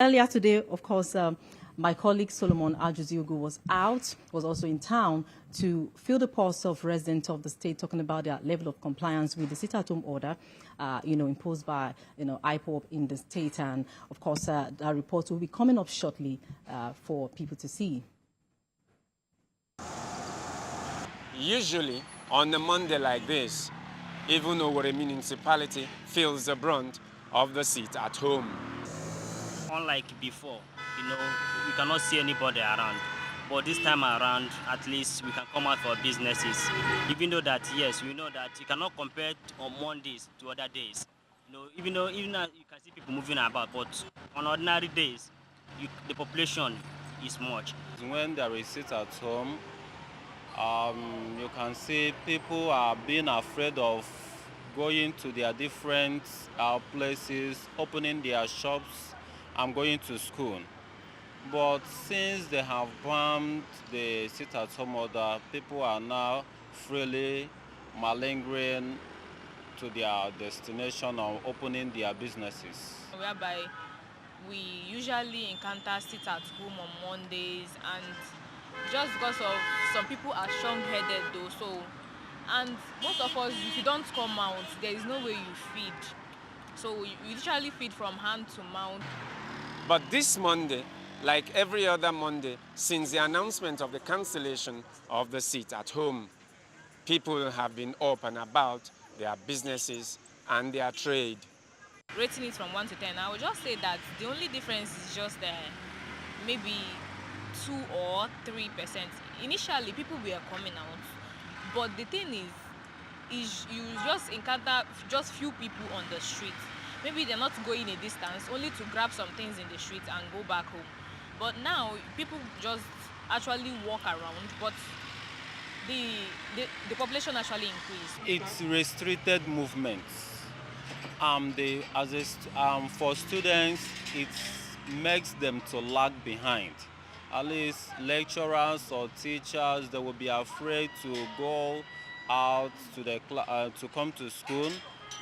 Earlier today, of course, my colleague Solomon Ajaka was also in town to feel the pulse of residents of the state, talking about their level of compliance with the sit-at-home order, imposed by, IPOB in the state. And, of course, that report will be coming up shortly for people to see. Usually, on a Monday like this, even Owerri municipality feels the brunt of the sit at home. Unlike before, we cannot see anybody around. But this time around, at least we can come out for businesses. Even though that, yes, we know that you cannot compare on Mondays to other days. Even though you can see people moving about, but on ordinary days, the population is much. When there is sit at home, you can see people are being afraid of going to their different places, opening their shops, and going to school. But since they have banned the sit-at-home order, people are now freely malingering to their destination or opening their businesses. Whereby we usually encounter sit-at-home on Mondays, and just because of some people are strong-headed though, so, and most of us, if you don't come out, there is no way you feed. So we literally feed from hand to mouth. But this Monday, like every other Monday since the announcement of the cancellation of the sit at home, people have been up and about their businesses and their trade. Rating it from 1 to 10, I would just say that the only difference is just maybe 2 or 3%. Initially, people were coming out, but the thing is you just encounter just few people on the street. Maybe they're not going a distance, only to grab some things in the street and go back home. But now, people just actually walk around, but the population actually increased. It's restricted movements. For students, it makes them to lag behind. At least lecturers or teachers, they will be afraid to go out to come to school.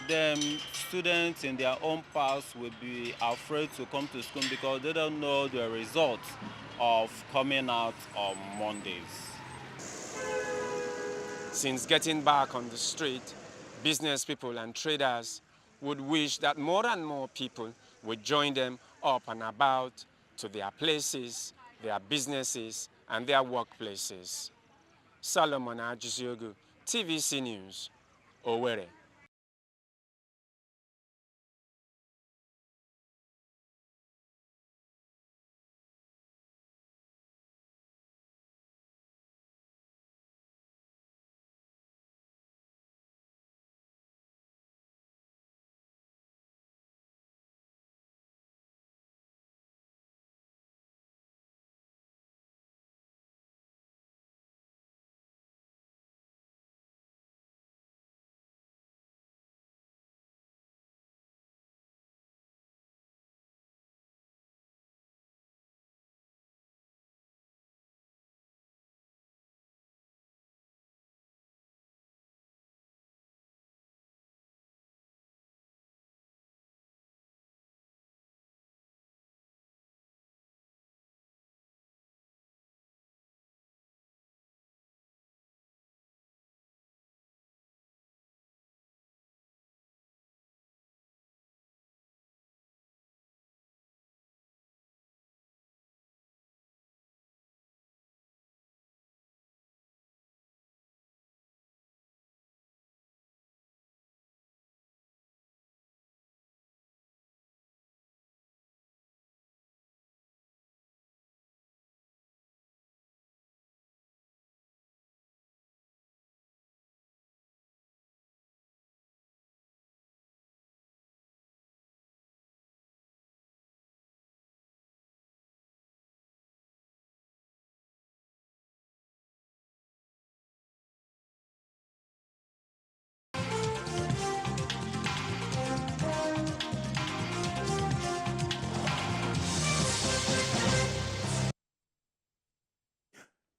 Then students in their own past will be afraid to come to school because they don't know the results of coming out on Mondays. Since getting back on the street, business people and traders would wish that more and more people would join them up and about to their places, their businesses, and their workplaces. Solomon Ajaka, TVC News, Owerri.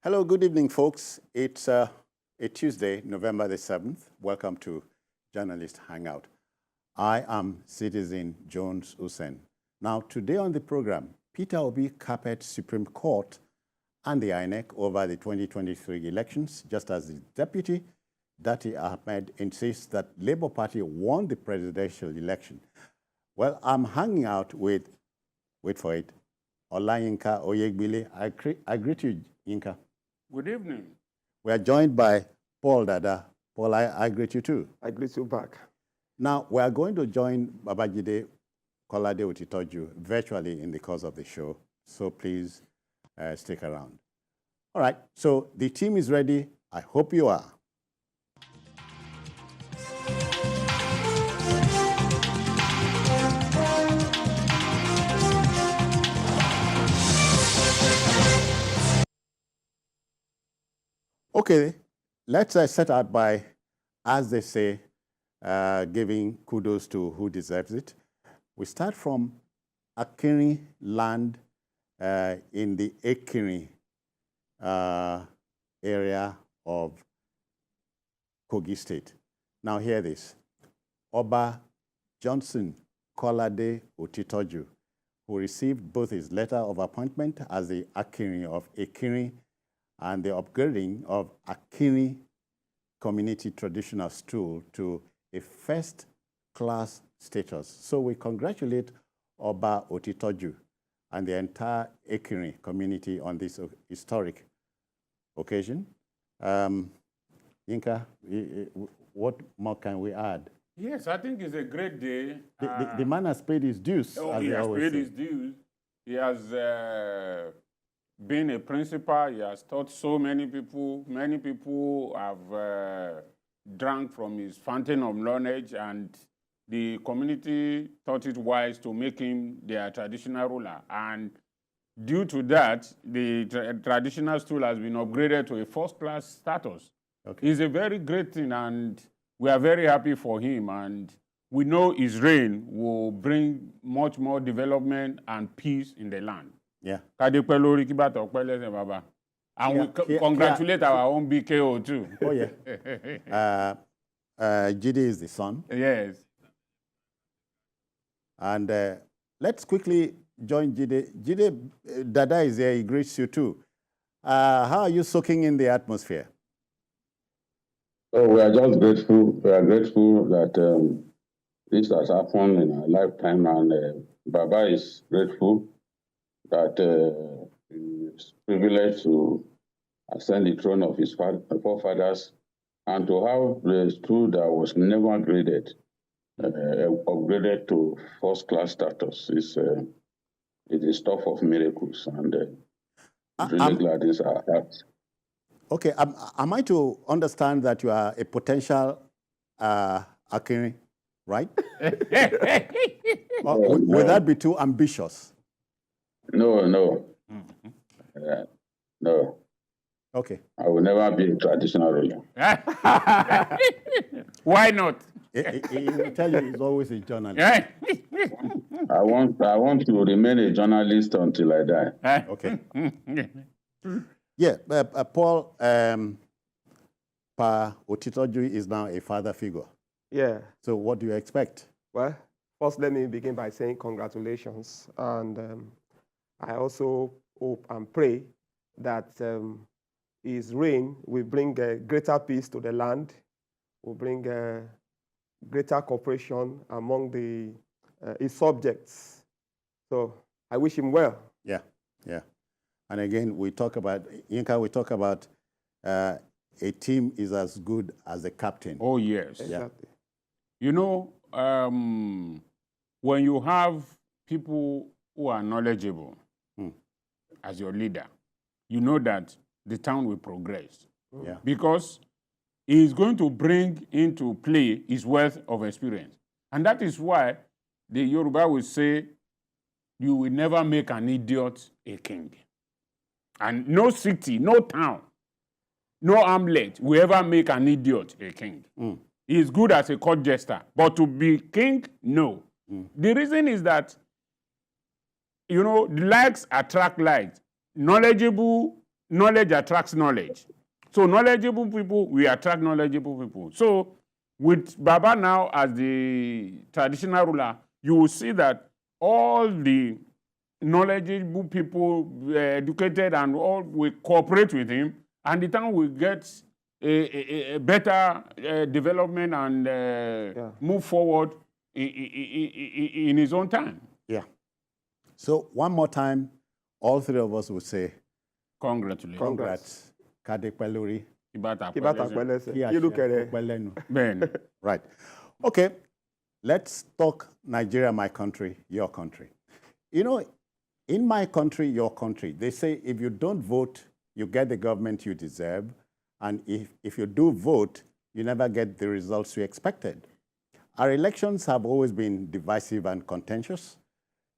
Hello, good evening, folks. It's a Tuesday, November the 7th. Welcome to Journalist Hangout. I am Citizen Jones Hussein, Now, today on the program, Peter Obi carpet Supreme Court and the INEC over the 2023 elections, just as the deputy, Dati Ahmed, insists that Labour Party won the presidential election. Well, I'm hanging out with, wait for it, Olayinka Oyegbile. I greet you, Yinka. Good evening. We are joined by Paul Dada. Paul, I greet you too. I greet you back. Now, we are going to join Babajide Kolade Otitoju virtually in the course of the show, so please stick around. All right, so the team is ready. I hope you are. Okay, let's set out by, as they say, giving kudos to who deserves it. We start from Akiri land in the Akiri area of Kogi State. Now hear this. Oba Johnson Kolade Otitoju, who received both his letter of appointment as the Akiri of Akiri and the upgrading of Akiri Community Traditional School to a first-class status. So we congratulate Oba Otitoju and the entire Akiri community on this historic occasion. Yinka, what more can we add? Yes, I think it's a great day. The man has paid his dues. Oh, he has paid his dues. He has been a principal. He has taught so many people. Many people have drank from his fountain of knowledge, and the community thought it wise to make him their traditional ruler. And due to that, the traditional stool has been upgraded to a first-class status. Okay. It's a very great thing, and we are very happy for him. And we know his reign will bring much more development and peace in the land. Yeah. And we congratulate our own BKO too. Oh, yeah. Jide is the son. Yes. And let's quickly join Jide. Jide, Dada is here. He greets you too. How are you soaking in the atmosphere? Oh, we are just grateful. We are grateful that this has happened in our lifetime, and Baba is grateful that he is privileged to ascend the throne of his forefathers and to have the school that was never graded, upgraded to first-class status. It is stuff of miracles, and really glad it's our heart. Okay, am I to understand that you are a potential Akiri, right? Would that be too ambitious? No. No. Okay. I will never be a traditional ruler. Why not? He will tell you he's always a journalist. I want to remain a journalist until I die. Okay. Yeah, Paul, Pa Otitoju is now a father figure. Yeah. So what do you expect? Well, first let me begin by saying congratulations. And I also hope and pray that his reign will bring greater peace to the land, will bring greater cooperation among his subjects. So I wish him well. Yeah. And again, we talk about a team is as good as a captain. Oh, yes. Exactly. Yeah. You know, when you have people who are knowledgeable as your leader, you know that the town will progress. Yeah. Because he is going to bring into play his wealth of experience. And that is why the Yoruba will say, you will never make an idiot a king. And no city, no town, no hamlet will ever make an idiot a king. He is good as a court jester, but to be king, no. The reason is that, you know, likes attract likes. Knowledge attracts knowledge. So knowledgeable people, we attract knowledgeable people. So with Baba now as the traditional ruler, you will see that all the knowledgeable people, educated and all, will cooperate with him, and the town will get a better development and move forward in his own time. Yeah. So one more time, all three of us would say, congratulations. Congrats. Kadekpeluri. Right. Okay. Let's talk Nigeria, my country, your country. You know, in my country, your country, they say if you don't vote, you get the government you deserve. And if you do vote, you never get the results you expected. Our elections have always been divisive and contentious.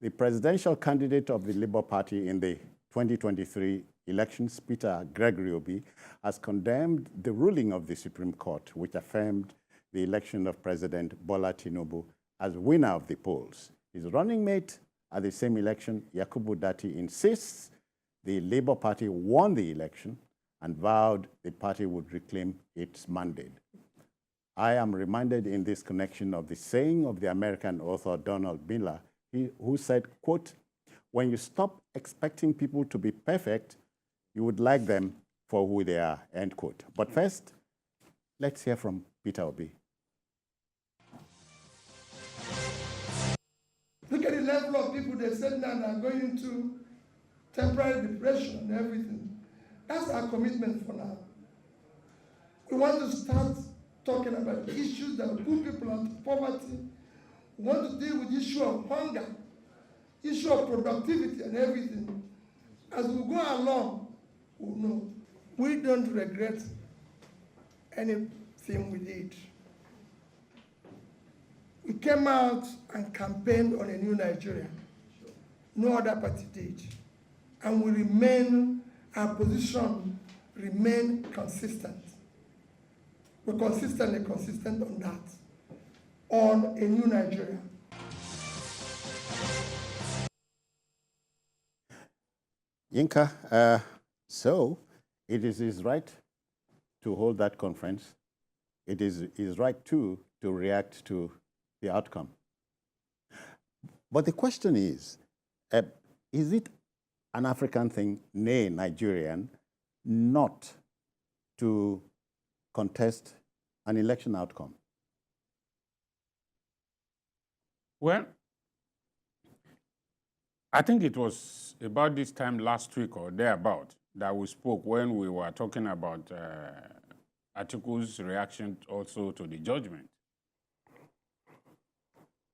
The presidential candidate of the Labour Party in the 2023 elections, Peter Gregory Obi, has condemned the ruling of the Supreme Court, which affirmed the election of President Bola Tinubu as winner of the polls. His running mate at the same election, Yakubu Dati, insists the Labour Party won the election and vowed the party would reclaim its mandate. I am reminded in this connection of the saying of the American author Donald Miller, who said, quote, "When you stop expecting people to be perfect, you would like them for who they are," end quote. But first, let's hear from Peter Obi. Look at the level of people they said now are going into temporary depression and everything. That's our commitment for now. We want to start talking about issues that will put people out of poverty. We want to deal with the issue of hunger, issue of productivity and everything. As we go along, we'll know. We don't regret anything we did. We came out and campaigned on a new Nigeria. No other party did. And we remain, our position remain consistent. We're consistently consistent on that, on a new Nigeria. Yinka, so it is his right to hold that conference. It is his right, too, to react to the outcome. But the question is it an African thing, nay, Nigerian, not to contest an election outcome? Well, I think it was about this time last week or thereabout that we spoke when we were talking about Atiku's reaction also to the judgment.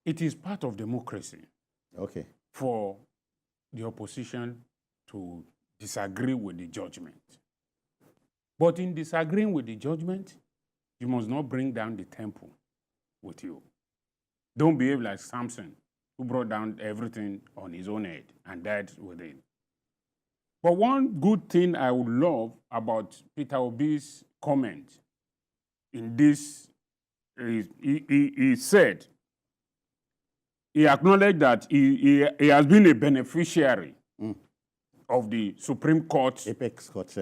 It is part of democracy for the opposition to disagree with the judgment. But in disagreeing with the judgment, you must not bring down the temple with you. Don't behave like Samson, who brought down everything on his own head and died with it. But one good thing I would love about Peter Obi's comment in this is he said, he acknowledged that he has been a beneficiary of the Supreme Court, Apex Court,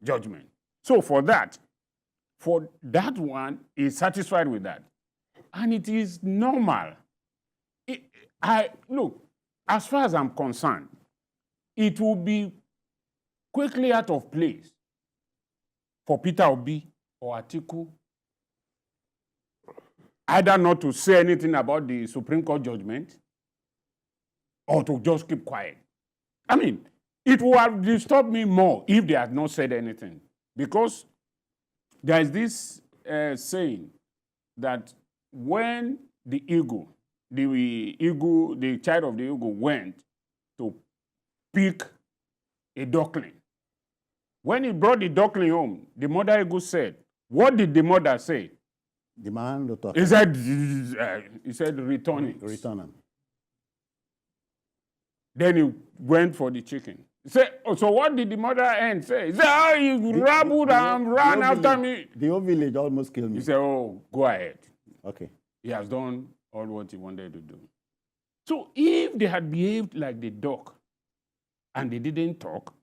judgment. So for that one, he's satisfied with that. And it is normal. Look, as far as I'm concerned, it will be quickly out of place for Peter Obi or Atiku either not to say anything about the Supreme Court judgment or to just keep quiet. I mean, it would have disturbed me more if they had not said anything, because there is this saying that when the child of the eagle went to pick a duckling, when he brought the duckling home, the mother eagle said, what did the mother say? The man he said, return it. Return him. Then he went for the chicken. He said, oh, so what did the mother hen say? He said, he rabbled and ran after me. The whole village almost killed me. He said, oh, go ahead. Okay. He has done all what he wanted to do. So if they had behaved like the duck and they didn't talk,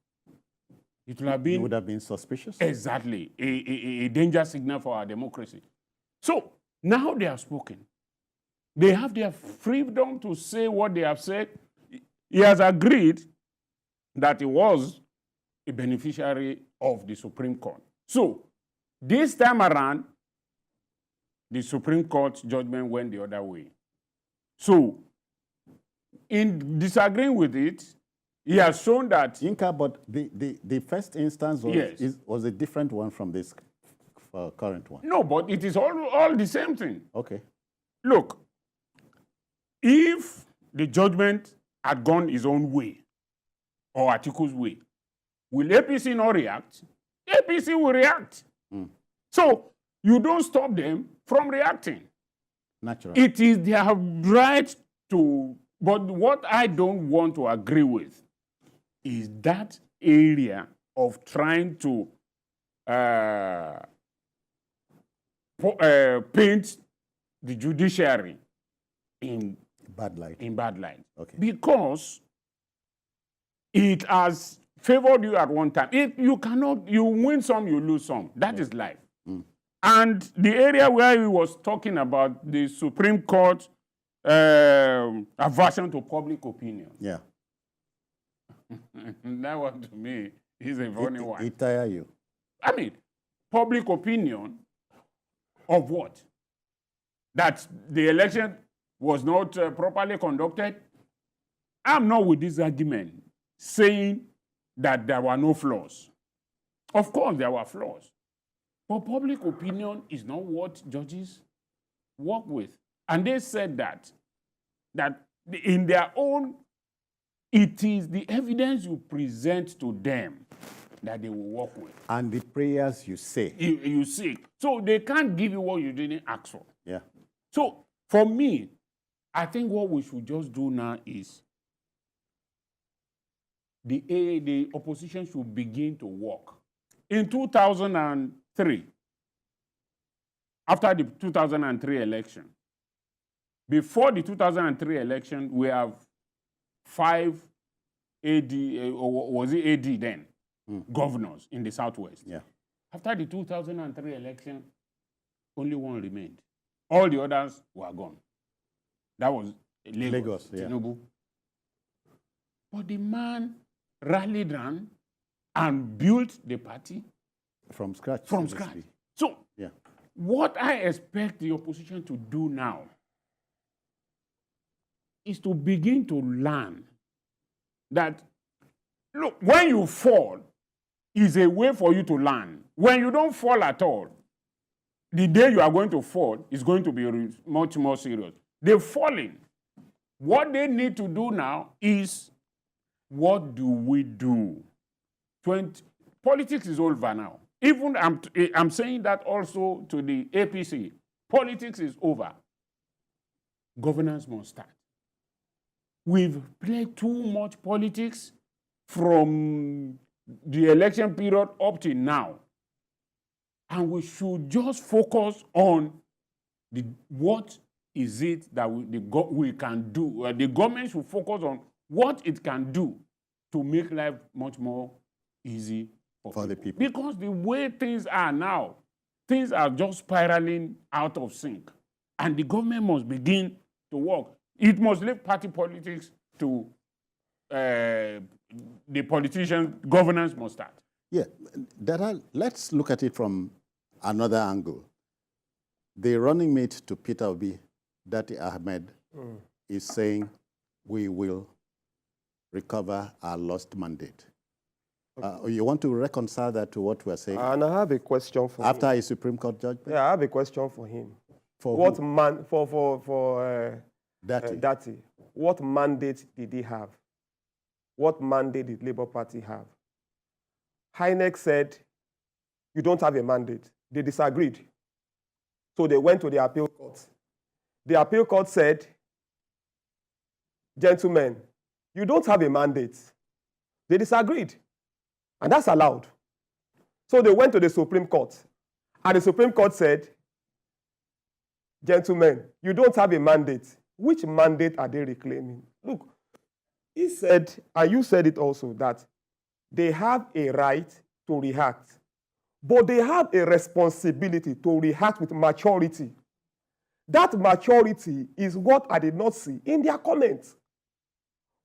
it would have been suspicious. Exactly. A danger signal for our democracy. So now they have spoken. They have their freedom to say what they have said. He has agreed that he was a beneficiary of the Supreme Court. So this time around, the Supreme Court judgment went the other way. So in disagreeing with it, he has shown that... Yinka, but the first instance was, yes, was a different one from this current one. No, but it is all the same thing. Okay. Look, if the judgment had gone his own way, or Atiku's way, will APC not react? APC will react. So you don't stop them from reacting. Naturally. It is their right to... But what I don't want to agree with is that area of trying to paint the judiciary in bad light. Okay. Because it has favored you at one time. You win some, you lose some. That is life. And the area where he was talking about the Supreme Court aversion to public opinion. Yeah. That one to me is a funny one. It tire you. I mean, public opinion of what? That the election was not properly conducted? I'm not with this argument saying that there were no flaws. Of course, there were flaws. But public opinion is not what judges work with. And they said that in their own, it is the evidence you present to them that they will work with. And the prayers you say. You seek. So they can't give you what you didn't ask for. Yeah. So for me, I think what we should just do now is the opposition should begin to work. In 2003, after the 2003 election, before the 2003 election, we have 5 AD, or was it AD then, governors in the Southwest. Yeah. After the 2003 election, only one remained. All the others were gone. That was Lagos, yeah. Tinubu. But the man rallied around and built the party from scratch. From scratch. So, yeah. What I expect the opposition to do now is to begin to learn that, look, when you fall, is a way for you to learn. When you don't fall at all, the day you are going to fall is going to be much more serious. They're falling. What they need to do now is, what do we do? Politics is over now. Even I'm saying that also to the APC. Politics is over. Governance must start. We've played too much politics from the election period up to now. And we should just focus on what is it that we can do. The government should focus on what it can do to make life much more easy for the people. Because the way things are now, things are just spiraling out of sync. And the government must begin to work. It must leave party politics to the politicians. Governance must start. Yeah, let's look at it from another angle. The running mate to Peter Obi, Dati Ahmed, is saying we will recover our lost mandate. Okay. You want to reconcile that to what we're saying? And I have a question for him. After a Supreme Court judgment? Yeah, I have a question for him. For what who? Dati, what mandate did he have? What mandate did Labour Party have? INEC said, you don't have a mandate. They disagreed. So they went to the appeal court. The appeal court said, gentlemen, you don't have a mandate. They disagreed. And that's allowed. So they went to the Supreme Court. And the Supreme Court said, gentlemen, you don't have a mandate. Which mandate are they reclaiming? Look, he said, and you said it also, that they have a right to react, but they have a responsibility to react with maturity. That maturity is what I did not see in their comments.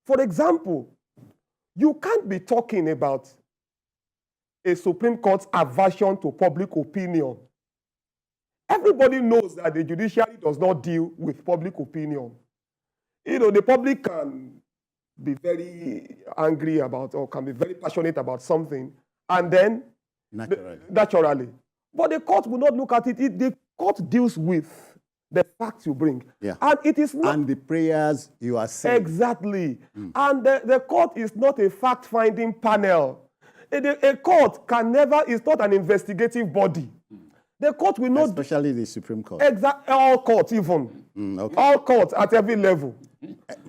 For example, you can't be talking about a Supreme Court's aversion to public opinion. Everybody knows that the judiciary does not deal with public opinion. You know, the public can be very angry about or can be very passionate about something, and then naturally. But the court will not look at it. The court deals with the facts you bring. Yeah. And it is not... And the prayers you are saying. Exactly. And the court is not a fact-finding panel. A court can never, is not an investigative body. The court will not... Especially the Supreme Court. Exactly. All courts even. Okay. All courts at every level.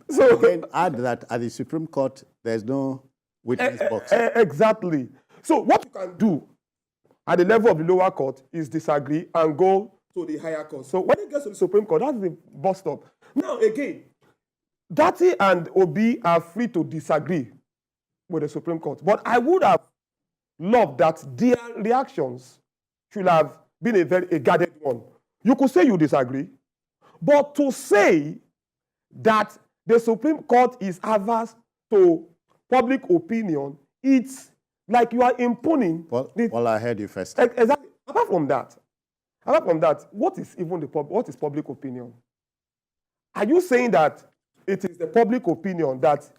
So again, add that at the Supreme Court, there's no witness box. Exactly. So what you can do at the level of the lower court is disagree and go to the higher court. So when it gets to the Supreme Court, that's the bus stop. Now again, Dati and Obi are free to disagree with the Supreme Court. But I would have loved that their reactions should have been a guarded one. You could say you disagree, but to say that the Supreme Court is averse to public opinion, it's like you are impugning. Well, I heard you first. Exactly. Apart from that, what is even what is public opinion? Are you saying that it is the public opinion that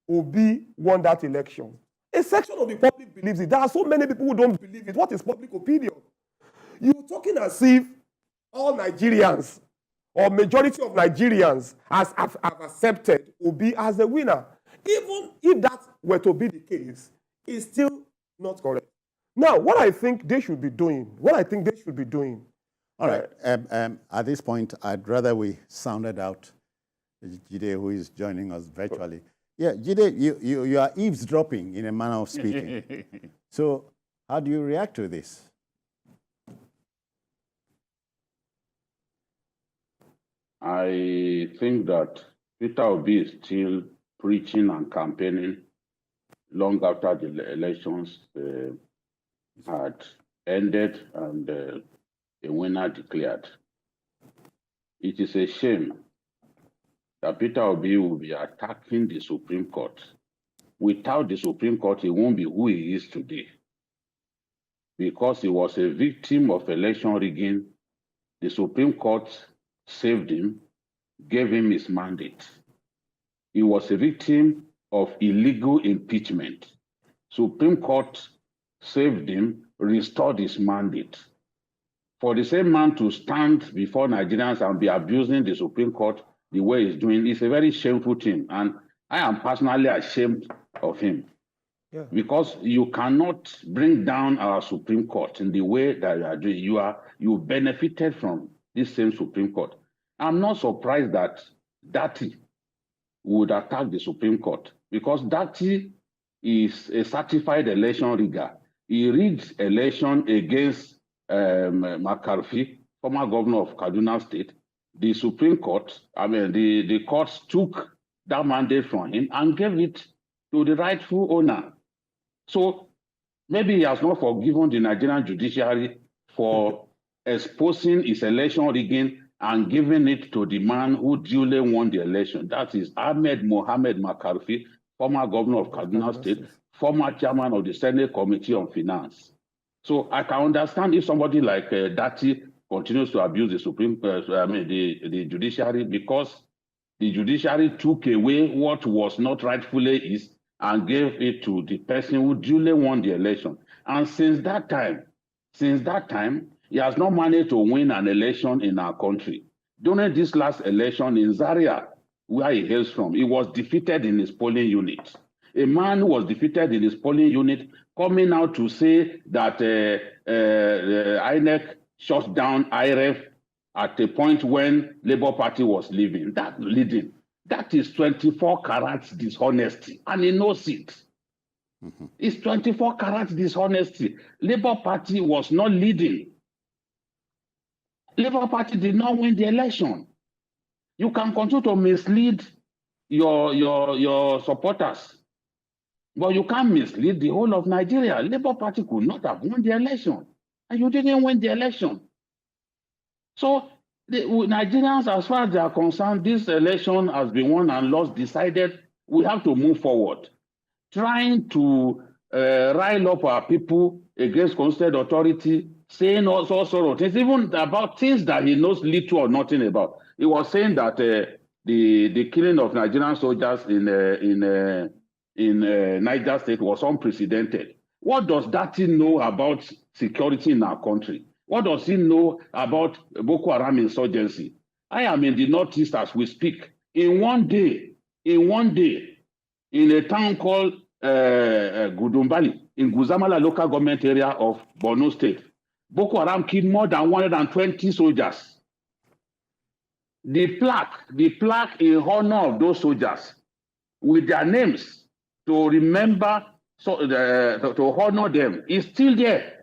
Obi won that election? A section of the public believes it. There are so many people who don't believe it. What is public opinion? You're talking as if all Nigerians or majority of Nigerians have accepted Obi as the winner. Even if that were to be the case, it's still not correct. Now, what I think they should be doing, all right. At this point, I'd rather we sounded out Jide, who is joining us virtually. Yeah, Jide, you are eavesdropping in a manner of speaking. So how do you react to this? I think that Peter Obi is still preaching and campaigning long after the elections had ended and a winner declared. It is a shame that Peter Obi will be attacking the Supreme Court. Without the Supreme Court, he won't be who he is today. Because he was a victim of election rigging, the Supreme Court saved him, gave him his mandate. He was a victim of illegal impeachment. Supreme Court saved him, restored his mandate. For the same man to stand before Nigerians and be abusing the Supreme Court the way he's doing is a very shameful thing. And I am personally ashamed of him. Yeah. Because you cannot bring down our Supreme Court in the way that you are doing. You benefited from this same Supreme Court. I'm not surprised that Dati would attack the Supreme Court because Dati is a certified election rigger. He rigged election against McCarthy, former governor of Kaduna State. The Supreme Court, the courts took that mandate from him and gave it to the rightful owner. So maybe he has not forgiven the Nigerian judiciary for exposing his election rigging and giving it to the man who duly won the election. That is Ahmed Mohamed McCarthy, former governor of Kaduna State, former chairman of the Senate Committee on Finance. So I can understand if somebody like Dati continues to abuse the judiciary because the judiciary took away what was not rightfully his and gave it to the person who duly won the election. And since that time, he has not managed to win an election in our country. During this last election in Zaria, where he hails from, he was defeated in his polling unit. A man who was defeated in his polling unit coming out to say that INEC shut down IREF at a point when Labour Party was leading. That is 24 carats dishonesty, and he knows it. Mm-hmm. It's 24 carats dishonesty. Labour Party was not leading. Labour Party did not win the election. You can continue to mislead your supporters, but you can't mislead the whole of Nigeria. Labour Party could not have won the election, and you didn't win the election. So Nigerians, as far as they are concerned, this election has been won and lost, decided. We have to move forward. Trying to rile up our people against constituted authority, saying all sorts of things, even about things that he knows little or nothing about. He was saying that the killing of Nigerian soldiers in Niger State was unprecedented. What does that know about security in our country? What does he know about Boko Haram insurgency? I am in the Northeast as we speak. In one day, in a town called Gudumbali, in Guzamala local government area of Borno State, Boko Haram killed more than 120 soldiers. The plaque in honor of those soldiers, with their names to remember, to honor them, is still there.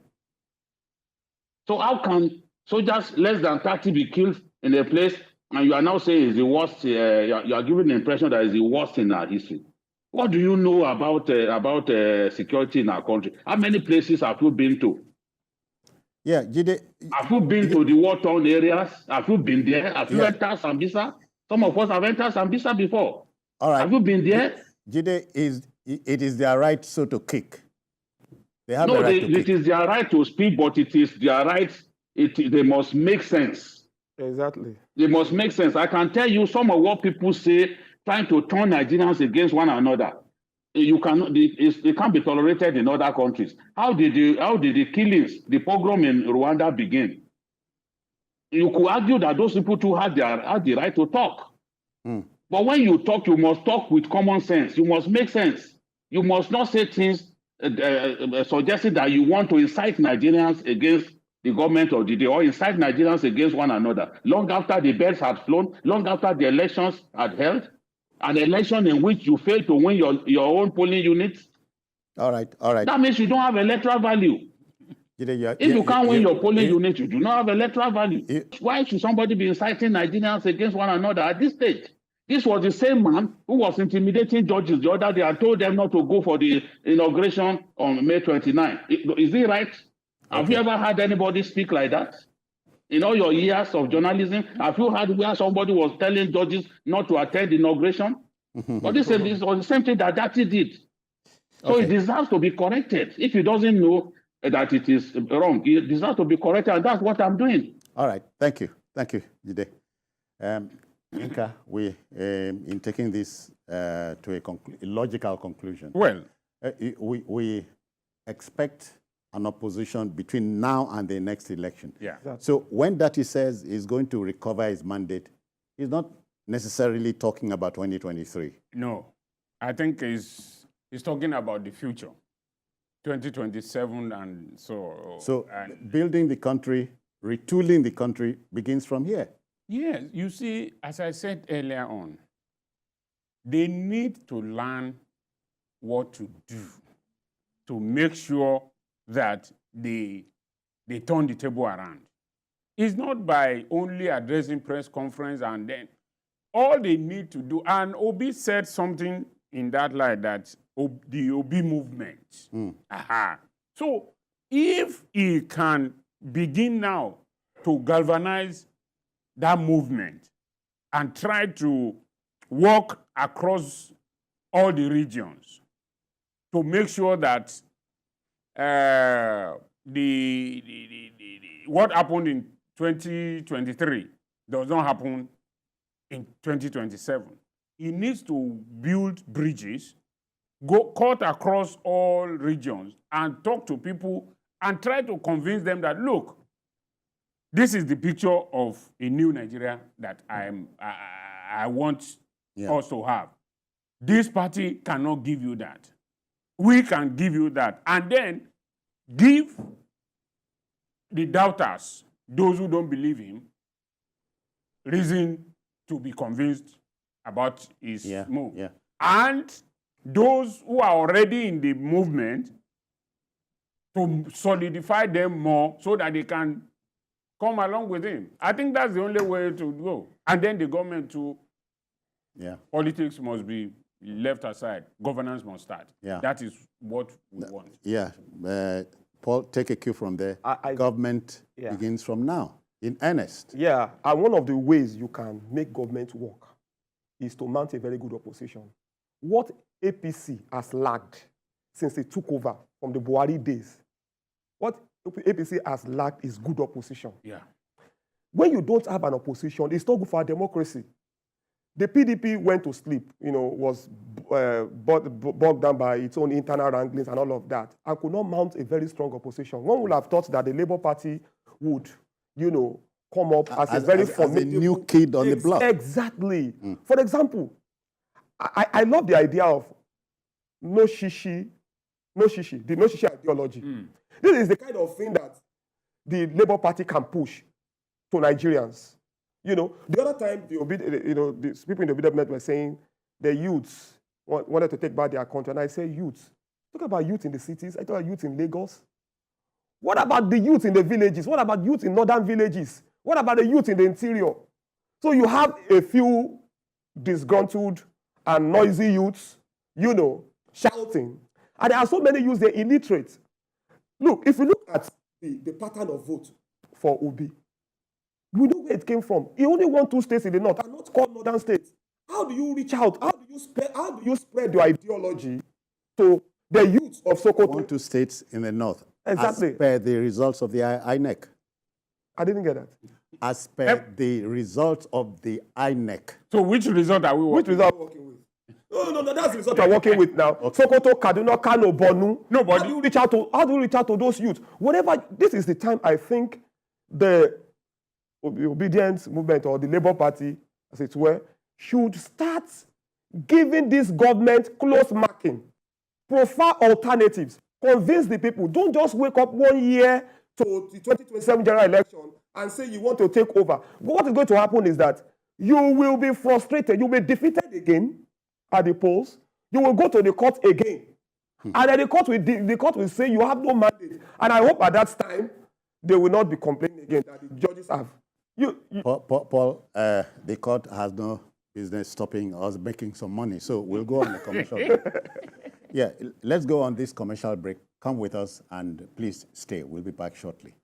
So how can soldiers less than 30 be killed in a place, and you are now saying it's the worst? You are giving the impression that it's the worst in our history. What do you know about security in our country? How many places have you been to? Yeah, Jide. Have you been to the war-torn areas? Have you been there? Have you entered Sambisa? Some of us have entered Sambisa before. All right. Have you been there? Jide, it is their right so to kick. They have No, the right to kick. It is their right to speak, but it is their right. They must make sense. Exactly. They must make sense. I can tell you some of what people say, trying to turn Nigerians against one another. It can't be tolerated in other countries. How did the killings, the pogrom in Rwanda begin? You could argue that those people too had the right to talk. But when you talk, you must talk with common sense. You must make sense. You must not say things suggesting that you want to incite Nigerians against the government or or incite Nigerians against one another. Long after the birds had flown, long after the elections had held, an election in which you fail to win your own polling units. All right. That means you don't have electoral value. If you can't win your polling unit, you do not have electoral value. Why should somebody be inciting Nigerians against one another at this stage? This was the same man who was intimidating judges the other day and told them not to go for the inauguration on May 29. Is it right? Have you ever heard anybody speak like that? In all your years of journalism, have you heard where somebody was telling judges not to attend the inauguration? But this was the same thing that Dati did. So it deserves to be corrected. If he doesn't know that it is wrong, it deserves to be corrected, and that's what I'm doing. All right. Thank you, Jide. Inka, we in taking this to a logical conclusion. Well, we expect an opposition between now and the next election. Yeah. So when Dati says he's going to recover his mandate, he's not necessarily talking about 2023. No, I think he's talking about the future, 2027 and so. So building the country, retooling the country begins from here. Yes, you see, as I said earlier on, they need to learn what to do to make sure that they turn the table around. It's not by only addressing press conference and then all they need to do, and Obi said something in that light that the Obi movement. So if he can begin now to galvanize that movement and try to work across all the regions to make sure that what happened in 2023 does not happen in 2027. He needs to build bridges, cut across all regions and talk to people and try to convince them that, look, this is the picture of a new Nigeria that I want us to have. This party cannot give you that. We can give you that. And then give the doubters, those who don't believe him, reason to be convinced about his move. Yeah. And those who are already in the movement, to solidify them more so that they can come along with him. I think that's the only way to go. And then the government too. Politics must be left aside. Governance must start. That is what we want. Paul, take a cue from there. Government begins from now. In earnest? Yeah, and one of the ways you can make government work is to mount a very good opposition. What APC has lacked since it took over from the Buhari days, what APC has lacked is good opposition. Yeah. When you don't have an opposition, it's not good for our democracy. The PDP went to sleep, was bogged down by its own internal wranglings and all of that, and could not mount a very strong opposition. One would have thought that the Labour Party would, come up as a very formidable... As a new kid on the block. Exactly. For example, I love the idea of no shishi, the no shishi ideology. This is the kind of thing that the Labour Party can push to Nigerians. The other time, the people in the government were saying the youths wanted to take back their country, and I say youths. Talk about youth in the cities. I talk about youth in Lagos. What about the youth in the villages? What about youth in northern villages? What about the youth in the interior? So you have a few disgruntled and noisy youths, shouting. And there are so many youths, they're illiterate. Look, if you look at the pattern of vote for Obi, we know where it came from. He only won 2 states in the north, and not called northern states. How do you reach out? How do you spread your ideology to the youth of Sokoto? 1, 2 states in the north. Exactly. As per the results of the INEC. I didn't get that. As per the results of the INEC. So which result are we working with? Which result are we working with? No, that's the result we're working with now. Okay. Sokoto, Kaduna, Kano, Borno. Nobody. How do you reach out to those youth? Whatever, this is the time I think the obedience movement or the Labour Party, as it were, should start giving this government close marking, profile alternatives, convince the people. Don't just wake up 1 year to the 2027 general election and say you want to take over. What is going to happen is that you will be frustrated. You will be defeated again at the polls. You will go to the court again. And then the court will say you have no mandate. And I hope at that time, they will not be complaining again that the judges have. Paul, the court has no business stopping us making some money. So we'll go on the commercial break. Yeah, let's go on this commercial break. Come with us and please stay. We'll be back shortly.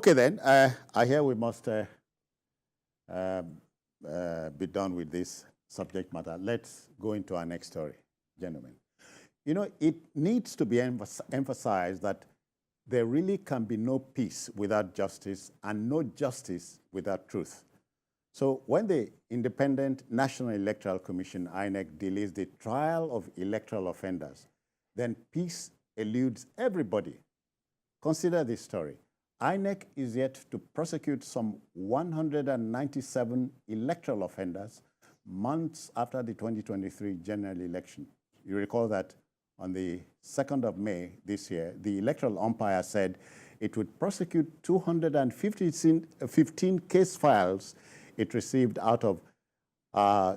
Okay, then, I hear we must be done with this subject matter. Let's go into our next story, gentlemen. You know, it needs to be emphasized that there really can be no peace without justice and no justice without truth. So when the Independent National Electoral Commission, INEC, delays the trial of electoral offenders, then peace eludes everybody. Consider this story. INEC is yet to prosecute some 197 electoral offenders months after the 2023 general election. You recall that on the 2nd of May this year, the electoral umpire said it would prosecute 215 case files it received out of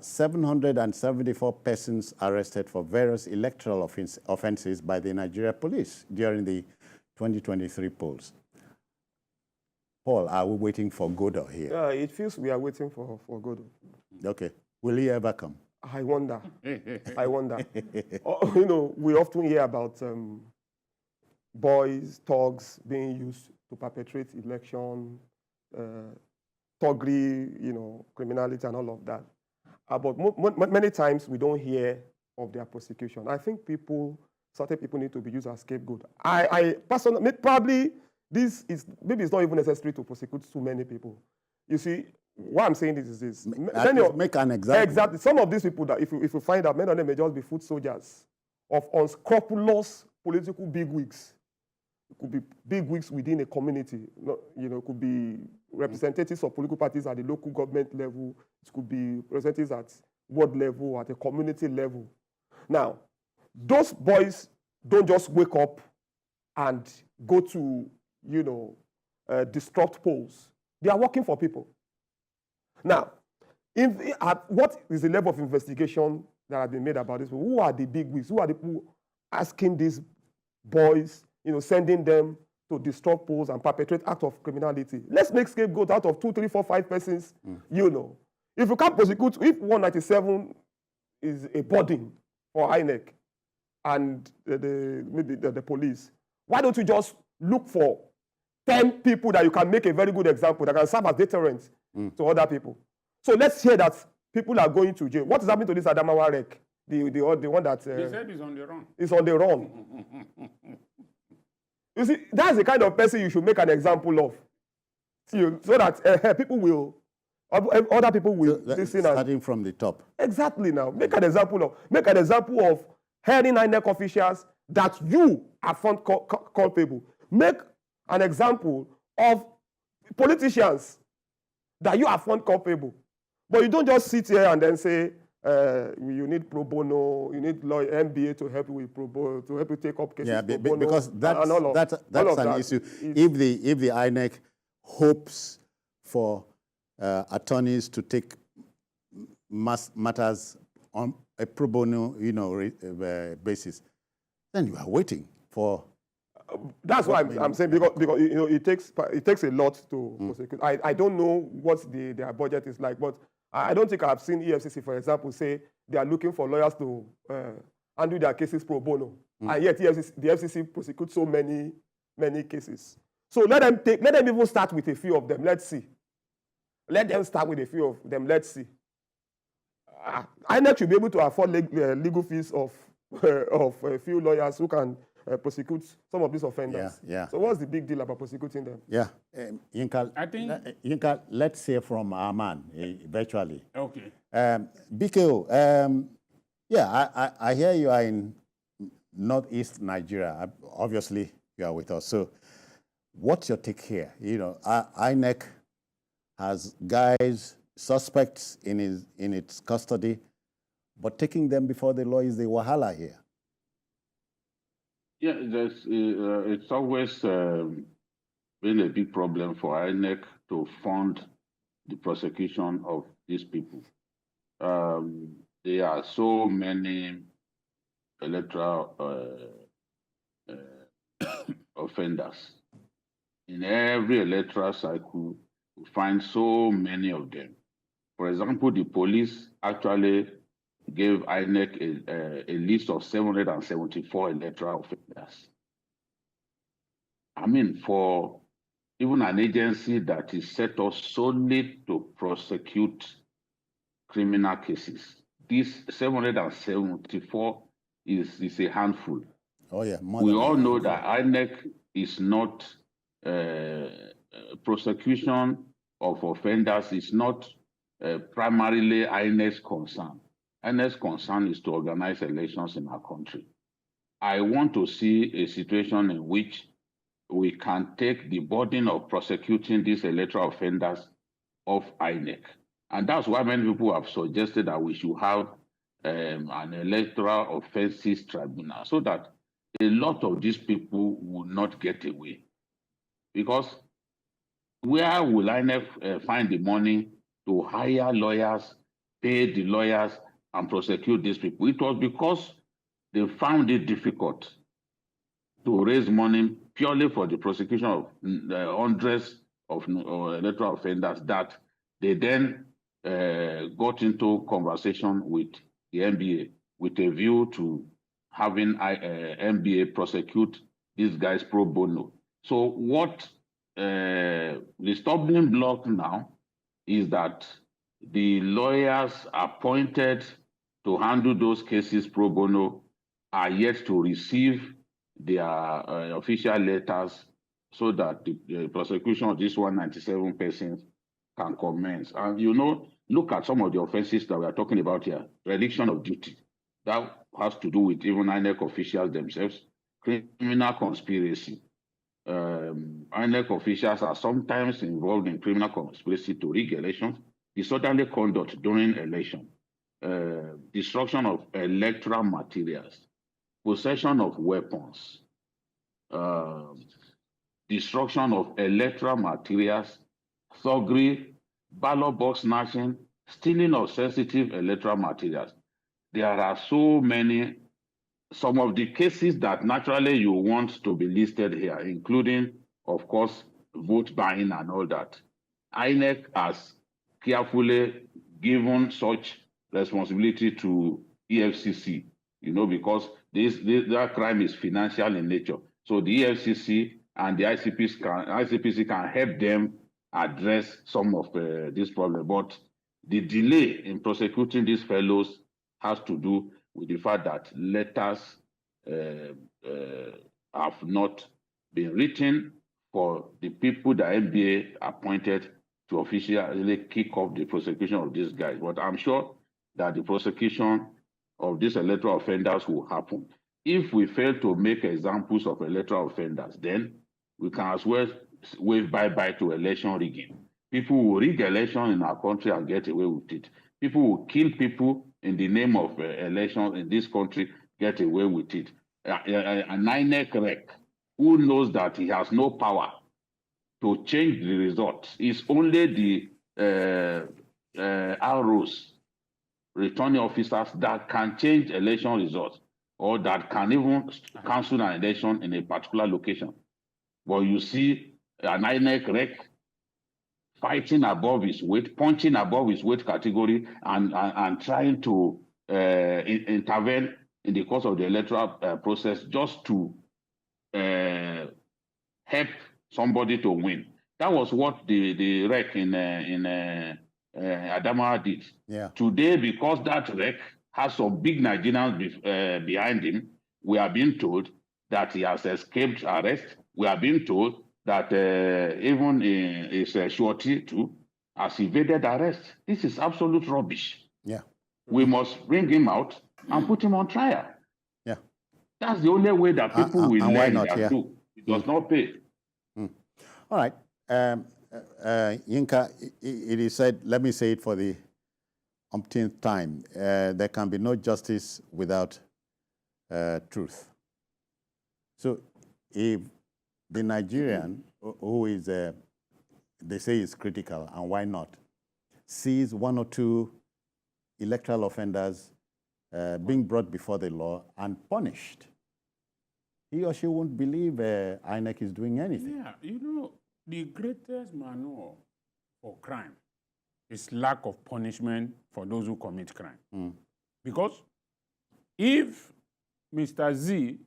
774 persons arrested for various electoral offenses by the Nigeria police during the 2023 polls. Paul, are we waiting for Godot here? Yeah, it feels we are waiting for Godot. Okay. Will he ever come? I wonder. I wonder. You know, we often hear about boys, thugs being used to perpetrate election, thuggery, you know, criminality and all of that. But many times we don't hear of their prosecution. I think certain people need to be used as scapegoat. I personally, probably maybe it's not even necessary to prosecute too many people. You see, what I'm saying is this. Make an example. Exactly. Some of these people, that if you find out, many of them may just be foot soldiers of unscrupulous political bigwigs. It could be bigwigs within a community. You know, it could be representatives of political parties at the local government level. It could be representatives at ward level, at a community level. Now, those boys don't just wake up and go to, you know, disrupt polls. They are working for people. Now, what is the level of investigation that has been made about this? Who are the bigwigs? Who are the people asking these boys, you know, sending them to disrupt polls and perpetrate acts of criminality? Let's make scapegoat out of 2, 3, 4, 5 persons, you know. If you can't prosecute, if 197 is a burden for INEC and maybe the police, why don't you just look for 10 people that you can make a very good example that can serve as deterrents to other people? So let's hear that people are going to jail. What is happening to this Adamawa wreck? The one that... They said he's on the run. He's on the run. You see, that's the kind of person you should make an example of. So that people will... Other people will listen. Starting from the top. Exactly now. Make an example of hiring INEC officials that you are found culpable. Make an example of politicians that you are found culpable. But you don't just sit here and then say, you need pro bono, you need lawyer, MBA to help you with pro bono, to help you take up cases pro bono. Because that's an issue. If the INEC hopes for attorneys to take matters on a pro bono, you know, basis, then you are waiting for... That's why I'm saying, because you know, it takes a lot to prosecute. I don't know what their budget is like, but I don't think I've seen EFCC, for example, say they are looking for lawyers to handle their cases pro bono, and yet the FCC prosecutes so many cases. So let them even start with a few of them. Let's see. Let them start with a few of them. Let's see. INEC should be able to afford legal fees of a few lawyers who can prosecute some of these offenders. Yeah. So what's the big deal about prosecuting them? Yeah. Yinka, let's hear from our man, virtually. Okay. BKO, I hear you are in northeast Nigeria. Obviously, you are with us. So what's your take here? You know, INEC has guys, suspects in its custody, but taking them before the law is the wahala here. Yeah, it's always been a big problem for INEC to fund the prosecution of these people. There are so many electoral offenders. In every electoral cycle, we find so many of them. For example, the police actually gave INEC a list of 774 electoral offenders. I mean, for even an agency that is set up solely to prosecute criminal cases. This 774 is a handful. Oh, yeah. We all know that INEC is not prosecution of offenders is not primarily INEC's concern. INEC's concern is to organize elections in our country. I want to see a situation in which we can take the burden of prosecuting these electoral offenders off INEC. And that's why many people have suggested that we should have an electoral offences tribunal so that a lot of these people will not get away. Because where will INEC find the money to hire lawyers, pay the lawyers, and prosecute these people? It was because they found it difficult to raise money purely for the prosecution of hundreds of electoral offenders that they then got into conversation with the NBA with a view to having NBA prosecute these guys pro bono. So what the stumbling block now is that the lawyers appointed to handle those cases pro bono are yet to receive their official letters so that the prosecution of these 197 persons can commence. And you know, look at some of the offenses that we are talking about here. Religion of duty. That has to do with even INEC officials themselves. Criminal conspiracy. INEC officials are sometimes involved in criminal conspiracy to rig elections. Disorderly conduct during election. Destruction of electoral materials. Possession of weapons. Destruction of electoral materials. Thuggery, ballot box snatching, stealing of sensitive electoral materials. There are so many, some of the cases that naturally you want to be listed here, including, of course, vote buying and all that. INEC has carefully given such responsibility to EFCC, you know, because that crime is financial in nature. So the EFCC and the ICPC can help them address some of this problem. But the delay in prosecuting these fellows has to do with the fact that letters have not been written for the people that NBA appointed to officially kick off the prosecution of these guys. But I'm sure that the prosecution of these electoral offenders will happen. If we fail to make examples of electoral offenders, then we can as well wave bye-bye to election rigging. People will rig election in our country and get away with it. People will kill people in the name of elections in this country, get away with it. An INEC rec who knows that he has no power to change the results. It's only the ROs, returning officers, that can change election results or that can even cancel an election in a particular location. But you see an INEC rec fighting above his weight, punching above his weight category, and trying to intervene in the course of the electoral process just to help somebody to win. That was what the rec in Adamawa did. Yeah. Today, because that rec has some big Nigerians behind him, we are being told that he has escaped arrest. We are being told that even his surety too has evaded arrest. This is absolute rubbish. Yeah. We must bring him out and put him on trial. Yeah. That's the only way that people will learn that too. It does not pay. All right. Yinka, it is said, let me say it for the umpteenth time, there can be no justice without truth. So if the Nigerian, who is, they say is critical, and why not, sees one or two electoral offenders being brought before the law and punished, he or she won't believe INEC is doing anything. Yeah, you know, the greatest manure for crime is lack of punishment for those who commit crime. Because if Mr. Z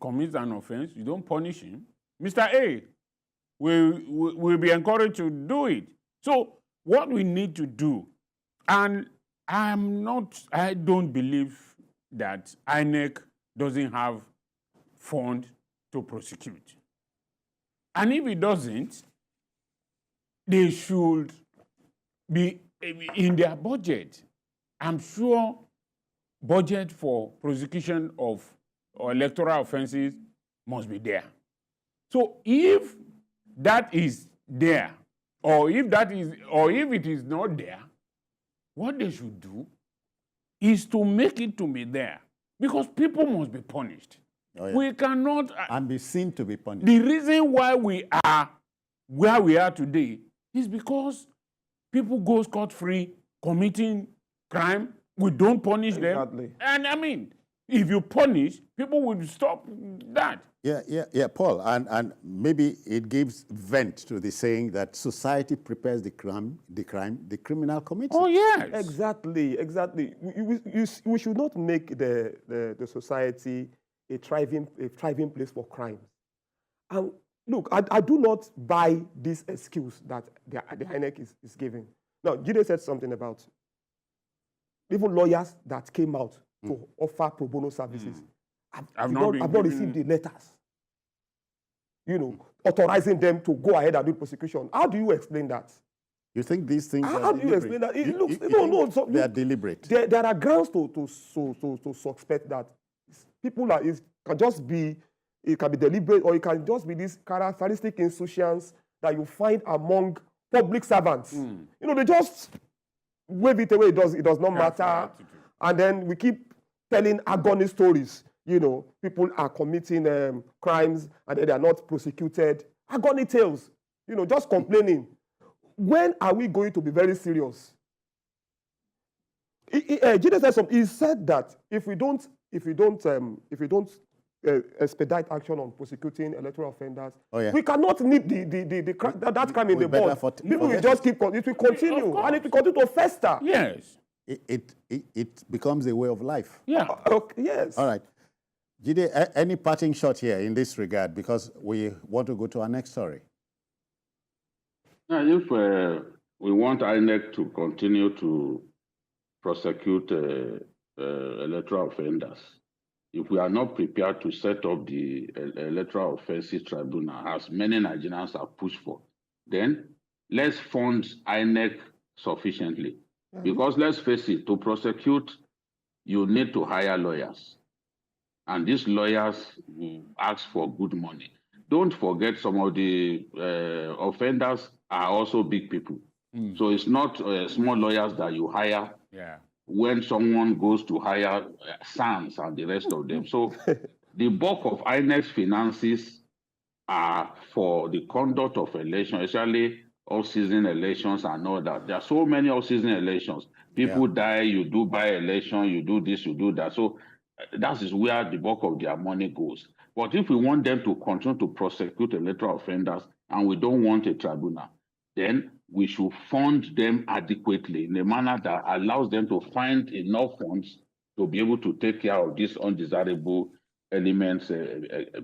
commits an offense, you don't punish him. Mr. A will be encouraged to do it. So what we need to do, and I don't believe that INEC doesn't have fund to prosecute. And if it doesn't, they should be in their budget. I'm sure budget for prosecution of electoral offenses must be there. So if that is there, or if it is not there, what they should do is to make it to be there, because people must be punished. Oh, yeah. We cannot and be seen to be punished. The reason why we are where we are today is because people go scot-free committing crime. We don't punish them. And I mean, if you punish, people will stop that. Yeah, Paul. And maybe it gives vent to the saying that society prepares the criminal commits it. Oh, yes. Exactly. We should not make the society a thriving place for crime. And look, I do not buy this excuse that the INEC is giving. Now, Jide said something about even lawyers that came out to offer pro bono services. I've not received the letters, authorizing them to go ahead and do prosecution. How do you explain that? You think these things How do you explain that? They are deliberate. There are grounds to suspect that people can just be, it can be deliberate, or it can just be these characteristic insouciance that you find among public servants. They just wave it away. It does not matter. And then we keep telling agony stories. People are committing crimes and they are not prosecuted. Agony tales. Just complaining. When are we going to be very serious? Jide said something. He said that if we don't expedite action on prosecuting electoral offenders, we cannot nip that crime in the bud. People will just keep. It will continue, and it will continue to fester. Yes. It becomes a way of life. Yeah. Yes. All right. Jide, any parting shot here in this regard, because we want to go to our next story. Now, if we want INEC to continue to prosecute electoral offenders, if we are not prepared to set up the electoral offenses tribunal, as many Nigerians have pushed for, then let's fund INEC sufficiently. Because let's face it, to prosecute, you need to hire lawyers. And these lawyers ask for good money. Don't forget, some of the offenders are also big people. So it's not small lawyers that you hire when someone goes to hire SANS and the rest of them. So the bulk of INEC's finances are for the conduct of elections, especially all-season elections and all that. There are so many all-season elections. People die, you do by-election, you do this, you do that. So that is where the bulk of their money goes. But if we want them to continue to prosecute electoral offenders and we don't want a tribunal, then we should fund them adequately in a manner that allows them to find enough funds to be able to take care of these undesirable elements,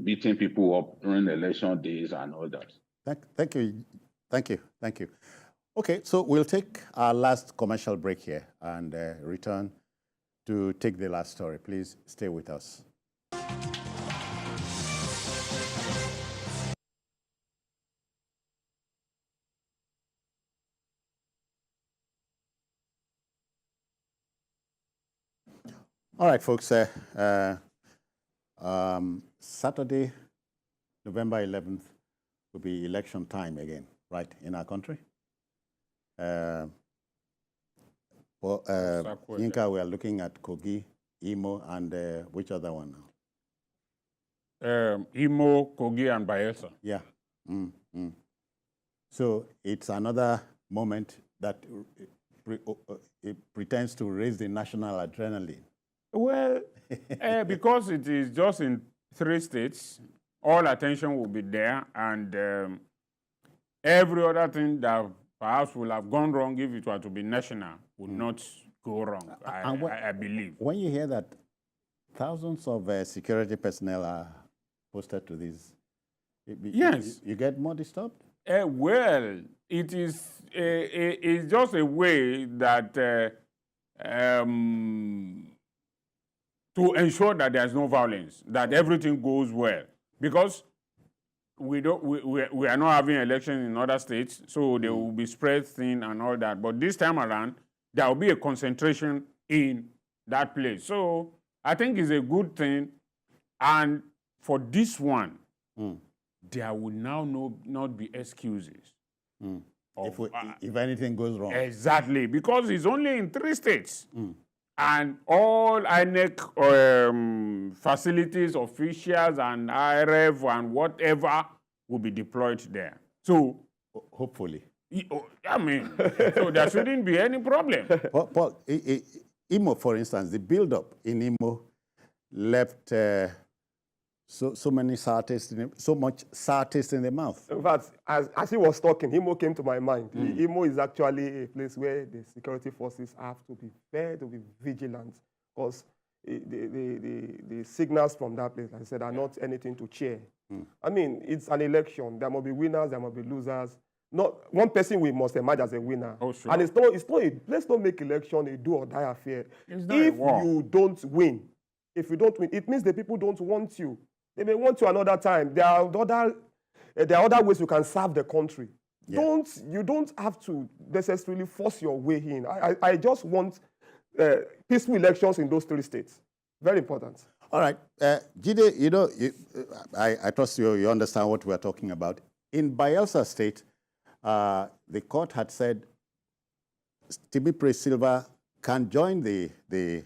beating people up during election days and all that. Thank you. Okay, so we'll take our last commercial break here and return to take the last story. Please stay with us. All right, folks. Saturday, November 11th, will be election time again, right, in our country. Yinka, we are looking at Kogi, Imo, and which other one now? Imo, Kogi, and Bayelsa. Yeah. So it's another moment that it pretends to raise the national adrenaline. Well, because it is just in 3 states, all attention will be there, and every other thing that perhaps will have gone wrong if it were to be national would not go wrong, I believe. When you hear that thousands of security personnel are posted to these Yes. You get more disturbed? Well, it is it's just a way that to ensure that there's no violence, that everything goes well. Because we are not having elections in other states, so there will be spread thin and all that. But this time around, there will be a concentration in that place. So I think it's a good thing. And for this one, there will now not be excuses. If anything goes wrong. Exactly, because it's only in 3 states. And all INEC facilities, officials, and IRF and whatever will be deployed there. So, hopefully. I mean, so there shouldn't be any problem. Paul, Imo, for instance, the build-up in Imo left so many sour taste, so much sour taste in the mouth. In fact, as he was talking, Imo came to my mind. Imo is actually a place where the security forces have to be fair, to be vigilant, because the signals from that place, like I said, are not anything to cheer. I mean, it's an election. There must be winners, there must be losers. Not one person we must emerge as a winner. Oh, sure. And let's not make election a do or die affair. If you don't win, it means the people don't want you. They may want you another time. There are other ways you can serve the country. Yeah. You don't have to necessarily force your way in. I just want peaceful elections in those 3 states. Very important. All right. Jide, I trust you understand what we're talking about. In Bayelsa State, the court had said Timipre Silva can join the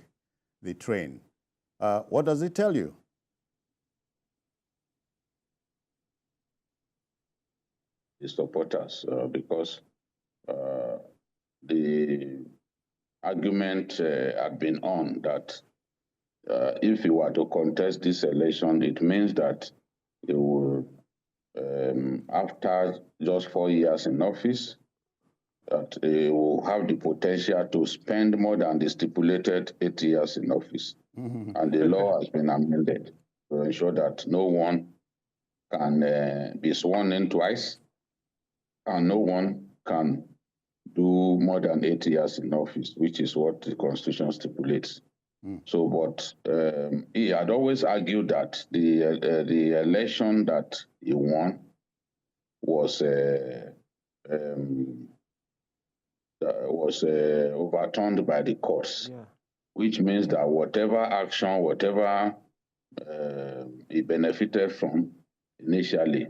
train. What does it tell you? The supporters, because the argument had been on that if he were to contest this election, it means that he will, after just 4 years in office, that he will have the potential to spend more than the stipulated 8 years in office. And the law has been amended to ensure that no one can be sworn in twice, and no one can do more than 8 years in office, which is what the Constitution stipulates. So, but he had always argued that the election that he won was overturned by the courts, which means that whatever action, whatever he benefited from initially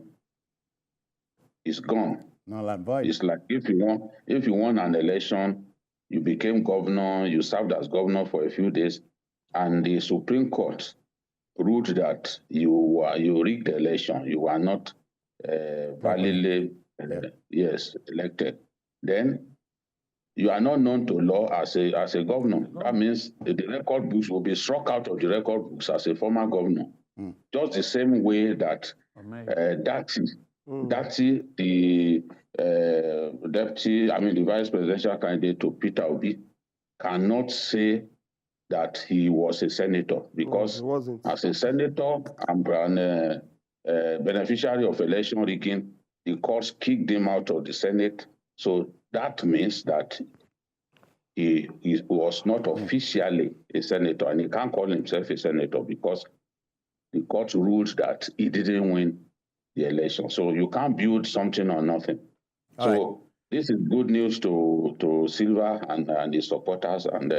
is gone. Null and void. It's like if you won an election, you became governor, you served as governor for a few days, and the Supreme Court ruled that you rigged the election, you were not validly elected. Then you are not known to law as a governor. That means the record books will be struck out of the record books as a former governor. Just the same way that Dati, the the vice presidential candidate to Peter Obi, cannot say that he was a senator because as a senator and beneficiary of election rigging, the courts kicked him out of the Senate. So that means that he was not officially a senator, and he can't call himself a senator because the court ruled that he didn't win the election. So you can't build something on nothing. This is good news to Silva and his supporters, and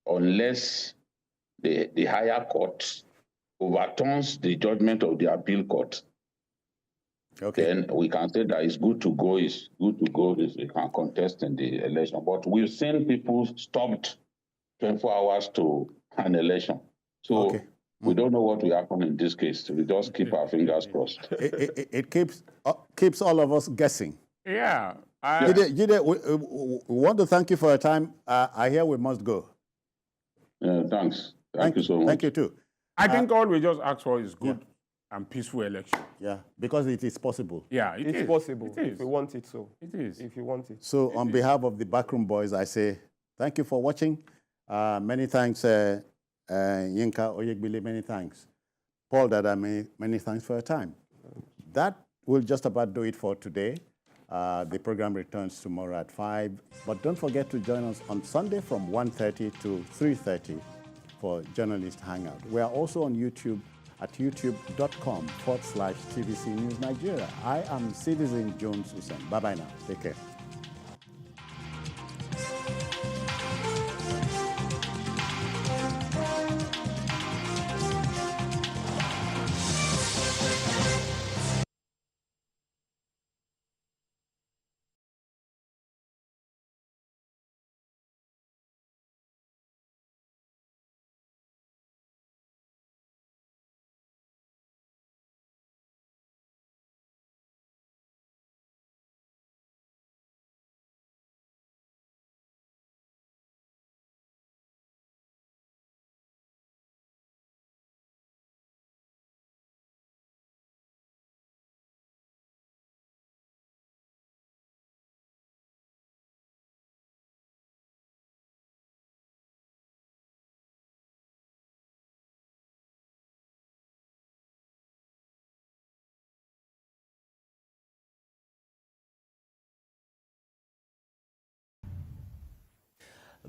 unless the higher court overturns the judgment of the appeal court, then we can say that it's good to go. We can contest in the election. But we've seen people stopped 24 hours to an election. So we don't know what will happen in this case. We just keep our fingers crossed. It keeps all of us guessing. Yeah. Jide, we want to thank you for your time. I hear we must go. Thanks. Thank you so much. Thank you too. I think all we just ask for is good and peaceful election. Yeah, because it is possible. Yeah, it's possible. It is. If we want it so. It is. If you want it. So on behalf of the Backroom Boys, I say thank you for watching. Many thanks, Yinka Oyegbile, many thanks. Paul Dada, many thanks for your time. That will just about do it for today. The program returns tomorrow at 5. But don't forget to join us on Sunday from 1:30 to 3:30 for Journalist Hangout. We are also on YouTube at youtube.com/TVC News Nigeria. I am Citizen Jones Usain. Bye-bye now. Take care.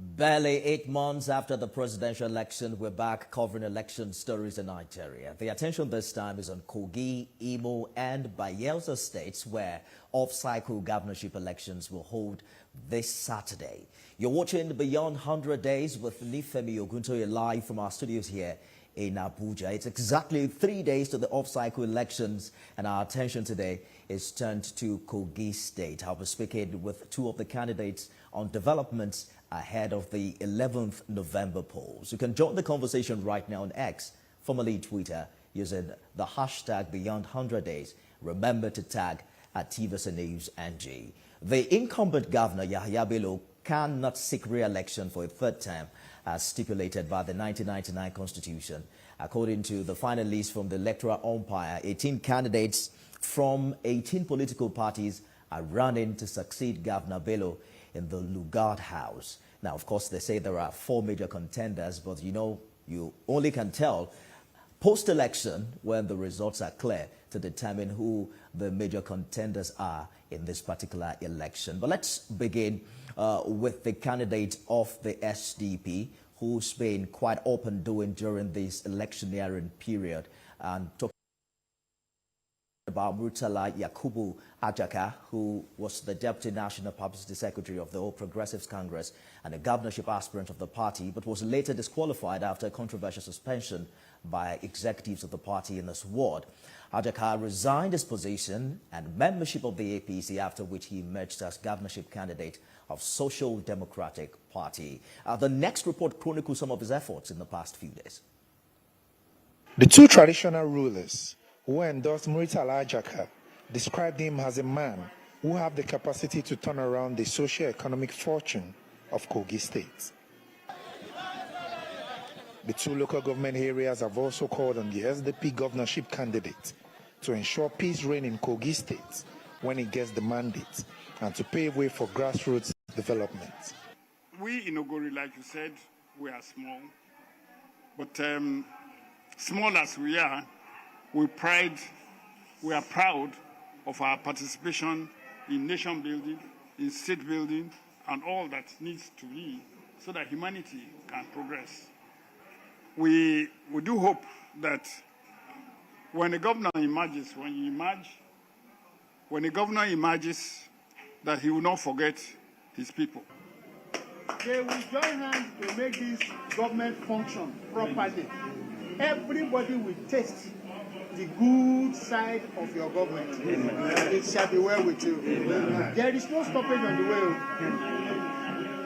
Barely 8 months after the presidential election, we're back covering election stories in Nigeria. The attention this time is on Kogi, Imo, and Bayelsa states, where off-cycle governorship elections will hold this Saturday. You're watching Beyond 100 Days with Nifemi Oguntoye live from our studios here in Abuja. It's exactly 3 days to the off-cycle elections, and our attention today is turned to Kogi State. I'll be speaking with two of the candidates on developments ahead of the 11th November polls. You can join the conversation right now on X, formerly Twitter, using the hashtag Beyond 100 Days. Remember to tag at TVC News NG. The incumbent governor, Yahaya Bello, cannot seek re-election for a third term, as stipulated by the 1999 Constitution. According to the final list from the electoral umpire, 18 candidates from 18 political parties are running to succeed Governor Bello in the Lugard House. Now, of course, they say there are 4 major contenders, but you only can tell post-election when the results are clear to determine who the major contenders are in this particular election. But let's begin with the candidate of the SDP, who's been quite open doing during this electioneering period, and talking about Murtala Ajaka, who was the Deputy National Publicity Secretary of the All Progressives Congress and a governorship aspirant of the party, but was later disqualified after a controversial suspension by executives of the party in this ward. Ajaka resigned his position and membership of the APC, after which he emerged as governorship candidate of Social Democratic Party. The next report chronicles some of his efforts in the past few days. The two traditional rulers who endorsed Murtala Ajaka described him as a man who have the capacity to turn around the socio-economic fortune of Kogi State. The two local government areas have also called on the SDP governorship candidate to ensure peace reign in Kogi State when he gets the mandate and to pave way for grassroots development. We in Ogori, like you said, we are small, but small as we are, we are proud of our participation in nation building, in state building, and all that needs to be so that humanity can progress. We do hope that when a governor emerges, that he will not forget his people. They will join hands to make this government function properly. Everybody will taste the good side of your government. It shall be well with you. There is no stoppage on the way.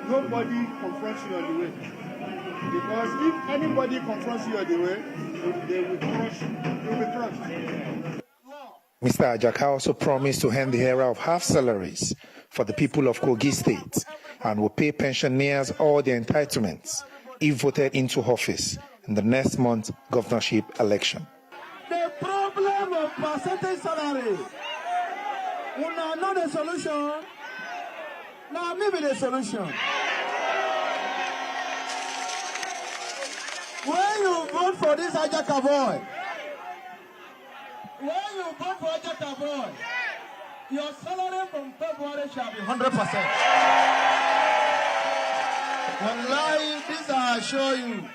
Nobody confronts you on the way. Because if anybody confronts you on the way, they will crush you. You will be crushed. Mr. Ajaka also promised to end the era of half salaries for the people of Kogi State and will pay pensioners all their entitlements if voted into office in the next month's governorship election. The problem of percentage salary, we are not the solution. Now maybe the solution. When you vote for this Ajaka boy, when you vote for Ajaka boy, your salary from February shall be 100%. Wallahi, this I assure you.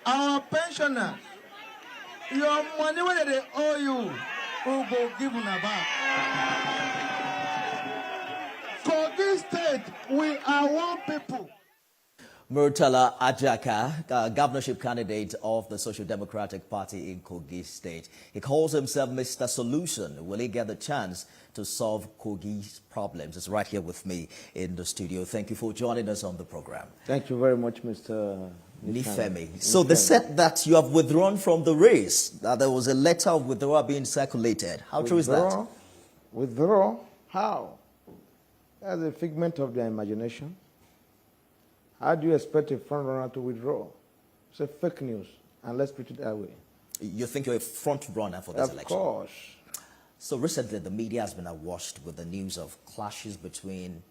Our pensioners, your money when they owe you, will go give them back. Kogi State, we are one people. Murtala Ajaka, governorship candidate of the Social Democratic Party in Kogi State. He calls himself Mr. Solution. Will he get the chance to solve Kogi's problems? It's right here with me in the studio. Thank you for joining us on the program. Thank you very much, Mr. Nifemi. So they said that you have withdrawn from the race, that there was a letter of withdrawal being circulated. How true is that? Withdraw? How? That's a figment of their imagination. How do you expect a front runner to withdraw? It's a fake news, and let's put it that way. You think you're a front runner for this election? Of course. So recently, the media has been awash with the news of clashes between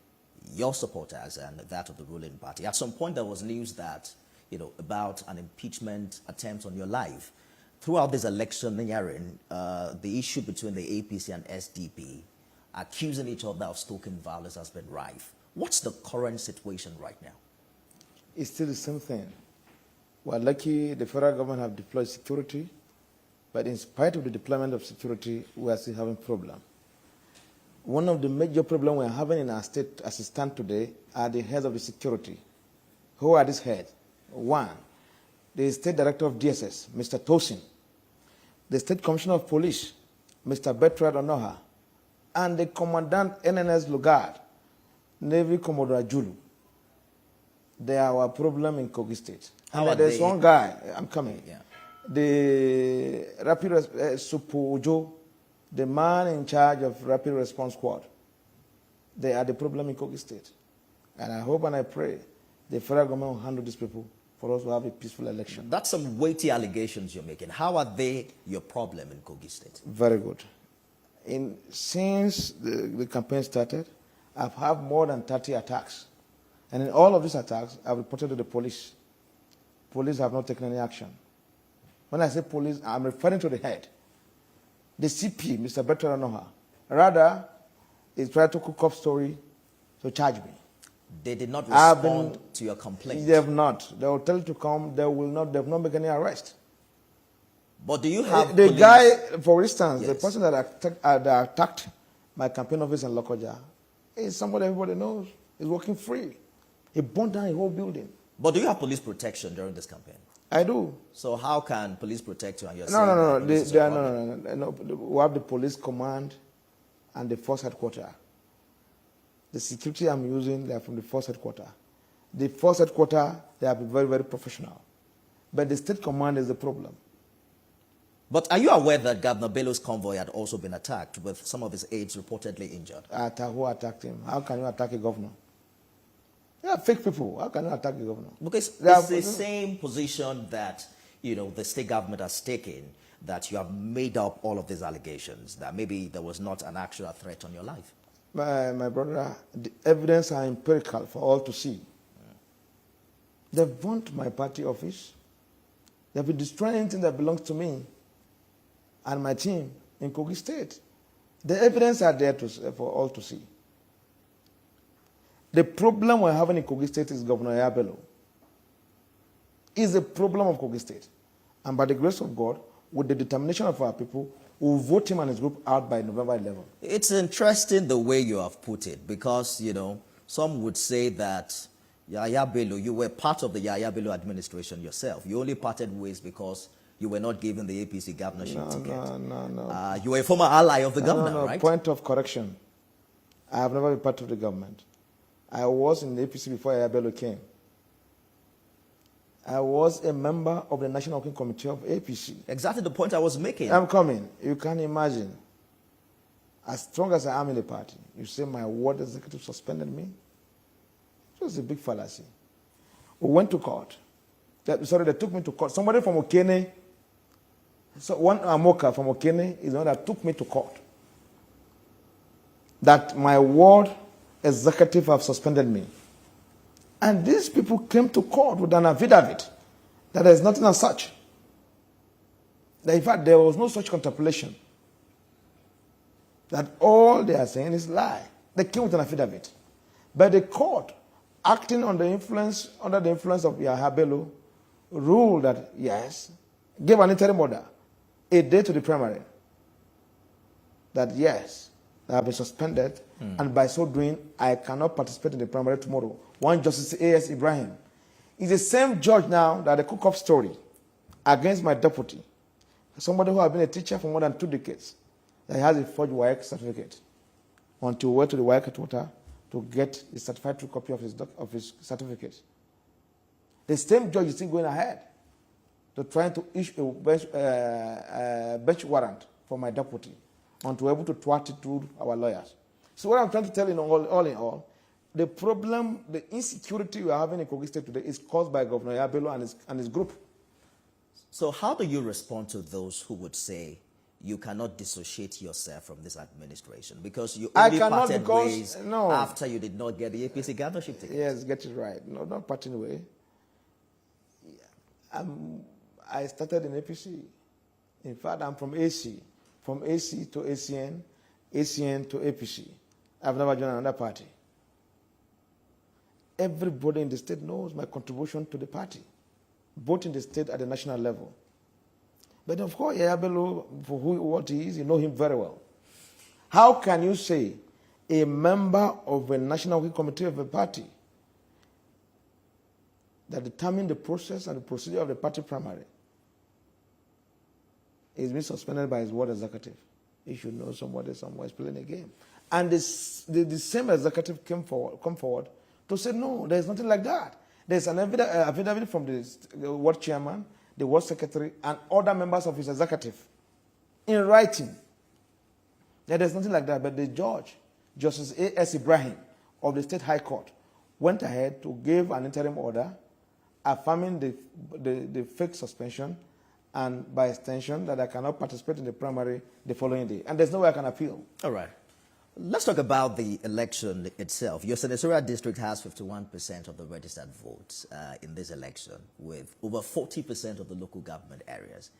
your supporters and that of the ruling party. At some point, there was news that, about an impeachment attempt on your life. Throughout this election hearing, the issue between the APC and SDP, accusing each other of stoking violence, has been rife. What's the current situation right now? It's still the same thing. We're lucky the federal government have deployed security, but in spite of the deployment of security, we are still having problems. One of the major problems we're having in our state as it stands today are the heads of the security. Who are these heads? One, the State Director of DSS, Mr. Tosin, the State Commissioner of Police, Mr. Bertrand Onoha, and the Commandant NNS Lugard, Navy Commodore Julu. They are our problem in Kogi State. And there's one guy, I'm coming. Yeah. The Rapid Supujo, the man in charge of Rapid Response Squad. They are the problem in Kogi State. And I hope and I pray the federal government will handle these people for us to have a peaceful election. That's some weighty allegations you're making. How are they your problem in Kogi State? Very good. Since the campaign started, I've had more than 30 attacks. And in all of these attacks, I've reported to the police. Police have not taken any action. When I say police, I'm referring to the head. The CP, Mr. Bertrand Onoha, rather, he tried to cook up story to charge me. They did not respond to your complaint? They have not. They will tell you to come. They have not made any arrest. But do you have the police? guy, for instance, Yes. the person that attacked my campaign office in Lokoja is somebody everybody knows. He's working free. He burned down a whole building. But do you have police protection during this campaign? I do. So how can police protect you and you're No. No. We have the police command and the force headquarters. The security I'm using, they are from the force headquarters. The force headquarters, they are very, very professional. But the state command is the problem. But are you aware that Governor Bello's convoy had also been attacked with some of his aides reportedly injured? Who attacked him? How can you attack a governor? They are fake people. How can you attack the governor? Because it's the same position that, the state government has taken, that you have made up all of these allegations, that maybe there was not an actual threat on your life. My brother, the evidence are empirical for all to see. They burnt my party office. They've been destroying anything that belongs to me and my team in Kogi State. The evidence are there for all to see. The problem we're having in Kogi State is Governor Yahaya Bello. It's a problem of Kogi State. And by the grace of God, with the determination of our people, we'll vote him and his group out by November 11. It's interesting the way you have put it, because, some would say that Yahaya Bello, you were part of the Yahaya Bello administration yourself. You only parted ways because you were not given the APC governorship ticket. No. You were a former ally of the governor, right? Point of correction. I have never been part of the government. I was in the APC before Yahaya Bello came. I was a member of the National Working Committee of APC. Exactly the point I was making. I'm coming. You can imagine. As strong as I am in the party, you say my ward executive suspended me? It was a big fallacy. We went to court. They took me to court. Somebody from Okene, one Amoka from Okene is the one that took me to court. That my ward executive have suspended me. And these people came to court with an affidavit that there is nothing as such. that in fact there was no such contemplation, that all they are saying is lie. They came with an affidavit. But the court, acting under the influence of Yahaya Bello, ruled that, yes, gave an interim order, a day to the primary, that yes, I have been suspended, and by so doing, I cannot participate in the primary tomorrow. One Justice A.S. Ibrahim is the same judge now that the cook-up story against my deputy, somebody who has been a teacher for more than 2 decades, that has a forged WAEC certificate, until we went to the WAEC headquarters to get a certified true copy of his certificate. The same judge is still going ahead to trying to issue a bench warrant for my deputy, until we're able to thwart it through our lawyers. So what I'm trying to tell you, all in all, the problem, the insecurity we are having in Kogi State today is caused by Governor Yahaya Bello and his group. So how do you respond to those who would say you cannot dissociate yourself from this administration because you only parted ways after you did not get the APC governorship ticket? Yes, get it right. No, not parting way. I started in APC. In fact, I'm from AC. From AC to ACN, ACN to APC. I've never joined another party. Everybody in the state knows my contribution to the party, both in the state at the national level. But of course, Yahaya Bello, for what he is, you know him very well. How can you say a member of a national working committee of a party that determines the process and the procedure of the party primary is being suspended by his ward executive? He should know somebody somewhere is playing a game. And the same executive come forward to say, no, there's nothing like that. There's an affidavit from the ward chairman, the ward secretary, and other members of his executive in writing that there's nothing like that. But the judge, Justice A.S. Ibrahim of the State High Court, went ahead to give an interim order affirming the fake suspension and by extension that I cannot participate in the primary the following day. And there's no way I can appeal. All right. Let's talk about the election itself. Your senatorial district has 51% of the registered votes in this election, with over 40% of the local government areas.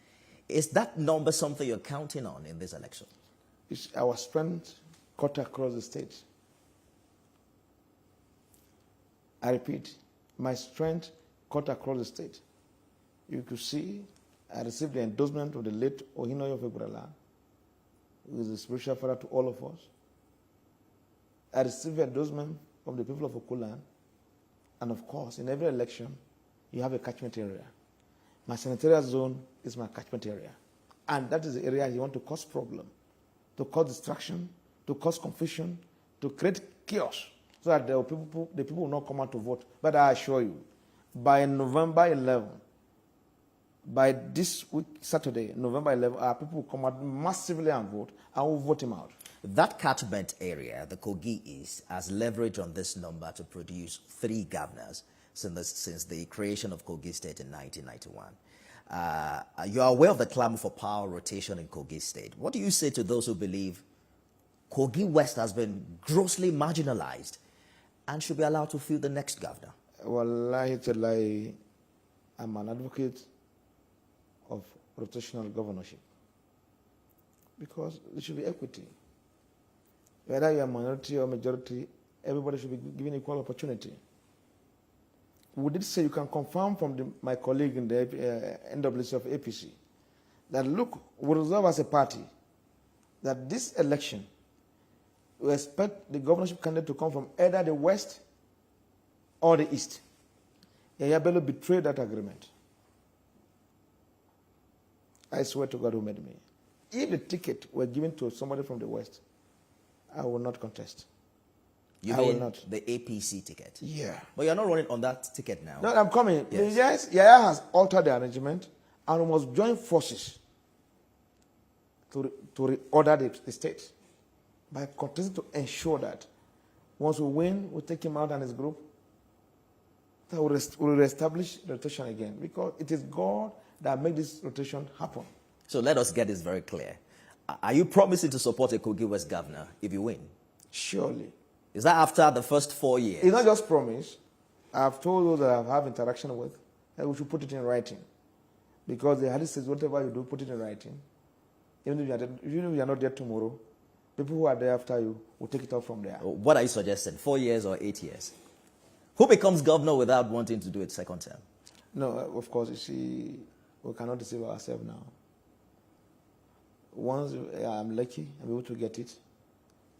Is that number something you're counting on in this election? It's our strength cut across the state. I repeat, my strength cut across the state. You could see I received the endorsement of the late Ohinoyo Febrala, who is a spiritual father to all of us. I received the endorsement of the people of Okulan. And of course, in every election, you have a catchment area. My senatorial zone is my catchment area. And that is the area you want to cause problem, to cause distraction, to cause confusion, to create chaos, so that the people will not come out to vote. But I assure you, by November 11, by this week, Saturday, November 11, our people will come out massively and vote, and we'll vote him out. That catchment area, the Kogi East, has leveraged on this number to produce 3 governors since the creation of Kogi State in 1991. You are aware of the clamor for power rotation in Kogi State. What do you say to those who believe Kogi West has been grossly marginalized and should be allowed to fill the next governor? Wallahi, I'm an advocate of rotational governorship because there should be equity. Whether you're a minority or majority, everybody should be given equal opportunity. We did say, you can confirm from my colleague in the NWC of APC that, look, we resolve as a party that this election, we expect the governorship candidate to come from either the West or the East. Yahaya Bello betrayed that agreement. I swear to God who made me. If the ticket were given to somebody from the West, I will not contest. You mean the APC ticket? Yeah. But you're not running on that ticket now. No, I'm coming. Yes. Yahaya has altered the arrangement and we must join forces to reorder the state by contesting to ensure that once we win, we take him out and his group, that we'll reestablish the rotation again, because it is God that made this rotation happen. So let us get this very clear. Are you promising to support a Kogi West governor if you win? Surely. Is that after the first 4 years? It's not just promise. I've told those that I have interaction with that we should put it in writing. Because the hadith says, whatever you do, put it in writing. Even if you are not there tomorrow, people who are there after you will take it up from there. What are you suggesting, 4 years or 8 years? Who becomes governor without wanting to do it second term? No, of course, you see, we cannot deceive ourselves now. Once I'm lucky, I'm able to get it,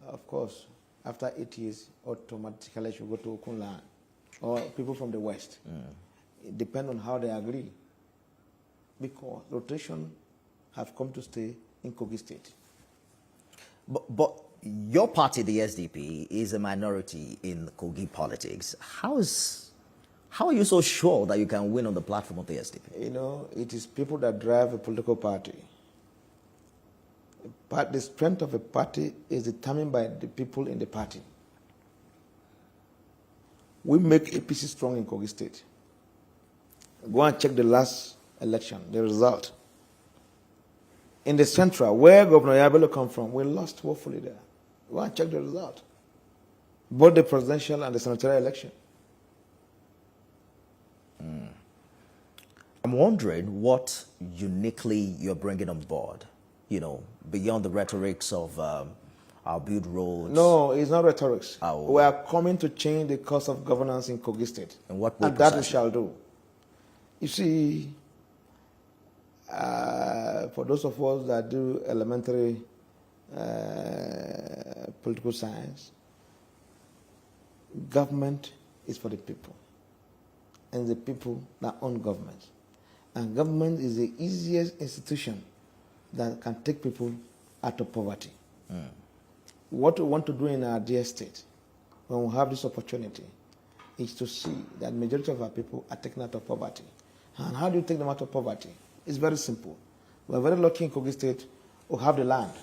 of course, after 8 years, automatically I should go to Okunla or people from the West. It depends on how they agree. Because rotation have come to stay in Kogi State. But your party, the SDP, is a minority in Kogi politics. How are you so sure that you can win on the platform of the SDP? You know, it is people that drive a political party. But the strength of a party is determined by the people in the party. We make APC strong in Kogi State. Go and check the last election, the result. In the central, where Governor Yahaya Bello come from, we lost woefully there. Go and check the result. Both the presidential and the senatorial election. I'm wondering what uniquely you're bringing on board, you know, beyond the rhetorics of our build roads. No, it's not rhetorics. We are coming to change the course of governance in Kogi State. And what way and that we shall do. You see, for those of us that do elementary political science, government is for the people. And the people that own government. And government is the easiest institution that can take people out of poverty. What we want to do in our dear state, when we have this opportunity, is to see that majority of our people are taken out of poverty. And how do you take them out of poverty? It's very simple. We're very lucky in Kogi State who have the land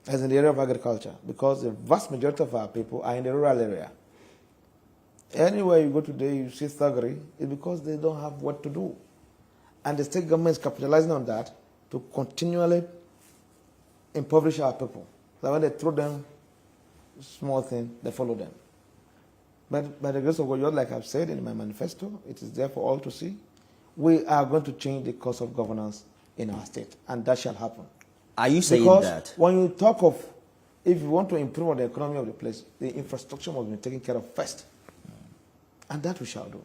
as in the area of agriculture, because the vast majority of our people are in the rural area. Anywhere you go today, you see thuggery, it's because they don't have what to do. And the state government is capitalizing on that to continually impoverish our people. So when they throw them small thing, they follow them. But by the grace of God, just like I've said in my manifesto, it is there for all to see. We are going to change the course of governance in our state, and that shall happen. Are you saying because that? When you talk of, if you want to improve on the economy of the place, the infrastructure must be taken care of first. And that we shall do.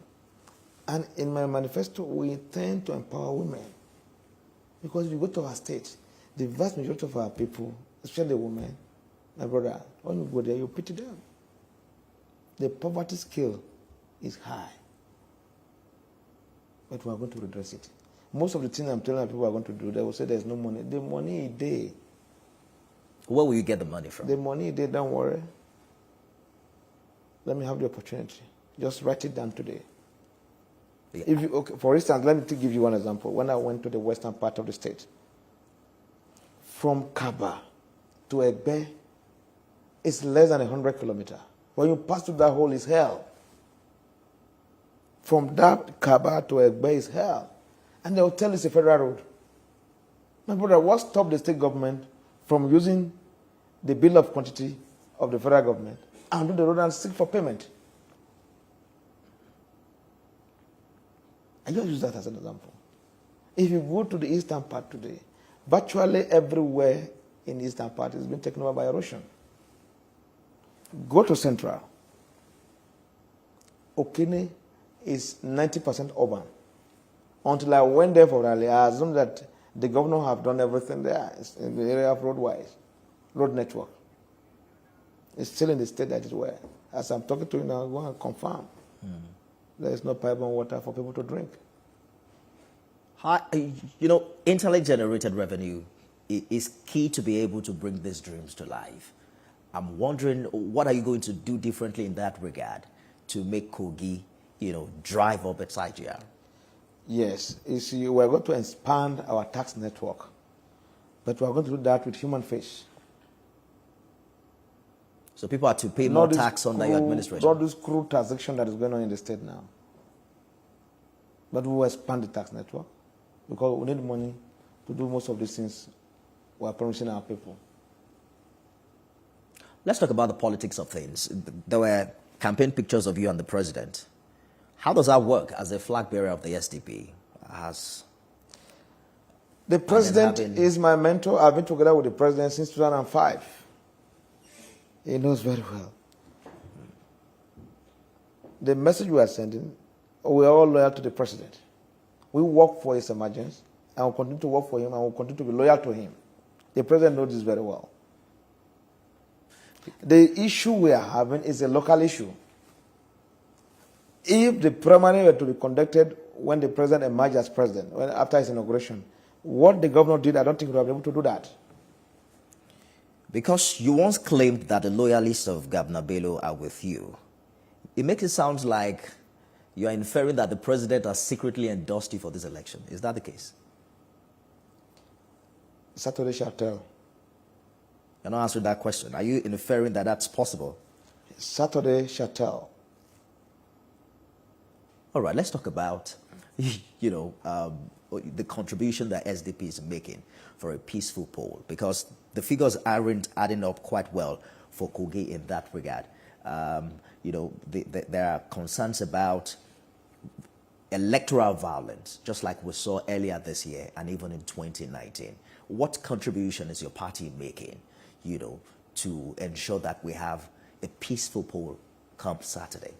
And in my manifesto, we intend to empower women. Because if you go to our state, the vast majority of our people, especially the women, my brother, when you go there, you pity them. The poverty scale is high. But we are going to redress it. Most of the things I'm telling people are going to do, they will say there's no money. The money is there. Where will you get the money from? The money is there, don't worry. Let me have the opportunity. Just write it down today. Yeah. If you, okay, for instance, let me give you one example. When I went to the western part of the state, from Kaba to Egbe, it's less than 100 kilometers. When you pass through that hole, it's hell. From that Kaba to Egbe is hell. And they will tell it's a federal road. My brother, what stopped the state government from using the bill of quantity of the federal government and do the road and seek for payment? I just use that as an example. If you go to the eastern part today, virtually everywhere in the eastern part is being taken over by erosion. Go to central. Okene is 90% urban. Until I went there for rally, I assumed that the governor have done everything there. It's in the area of road network. It's still in the state that it were. As I'm talking to you now, go and confirm. There is no pipe and water for people to drink. You know, internally generated revenue is key to be able to bring these dreams to life. I'm wondering, what are you going to do differently in that regard to make Kogi, you know, drive up its IGR? Yes, you see, we're going to expand our tax network, but we're going to do that with human face. So people are to pay more tax under your administration? Not this crude transaction that is going on in the state now. But we will expand the tax network because we need money to do most of these things we are promising our people. Let's talk about the politics of things. There were campaign pictures of you and the president. How does that work as a flag bearer of the SDP? has... The president is my mentor. I've been together with the president since 2005. He knows very well. The message we are sending, we are all loyal to the president. We work for his emergence, and we'll continue to work for him, and we'll continue to be loyal to him. The president knows this very well. The issue we are having is a local issue. If the primary were to be conducted when the president emerged as president, after his inauguration, what the governor did, I don't think we were able to do that. Because you once claimed that the loyalists of Governor Bello are with you. It makes it sound like you are inferring that the president has secretly endorsed you for this election. Is that the case? Saturday shall tell. You're not answering that question. Are you inferring that that's possible? Saturday shall tell. All right, let's talk about, the contribution that SDP is making for a peaceful poll, because the figures aren't adding up quite well for Kogi in that regard. There are concerns about electoral violence, just like we saw earlier this year and even in 2019. What contribution is your party making, to ensure that we have a peaceful poll come Saturday?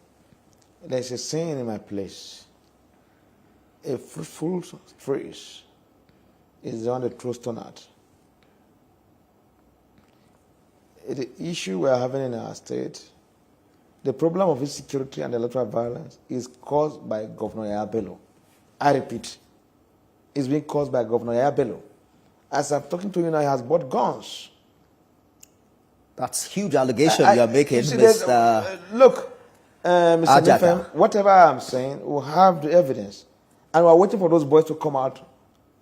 There's a saying in my place: a fruitful phrase is the one that throws stone at. The issue we're having in our state, the problem of insecurity and electoral violence, is caused by Governor Yahaya Bello. I repeat, it's being caused by Governor Yahaya Bello. As I'm talking to you now, he has bought guns. That's a huge allegation you're making, Mr. Look, Mr. Ajaka, whatever I'm saying, we'll have the evidence. And we're waiting for those boys to come out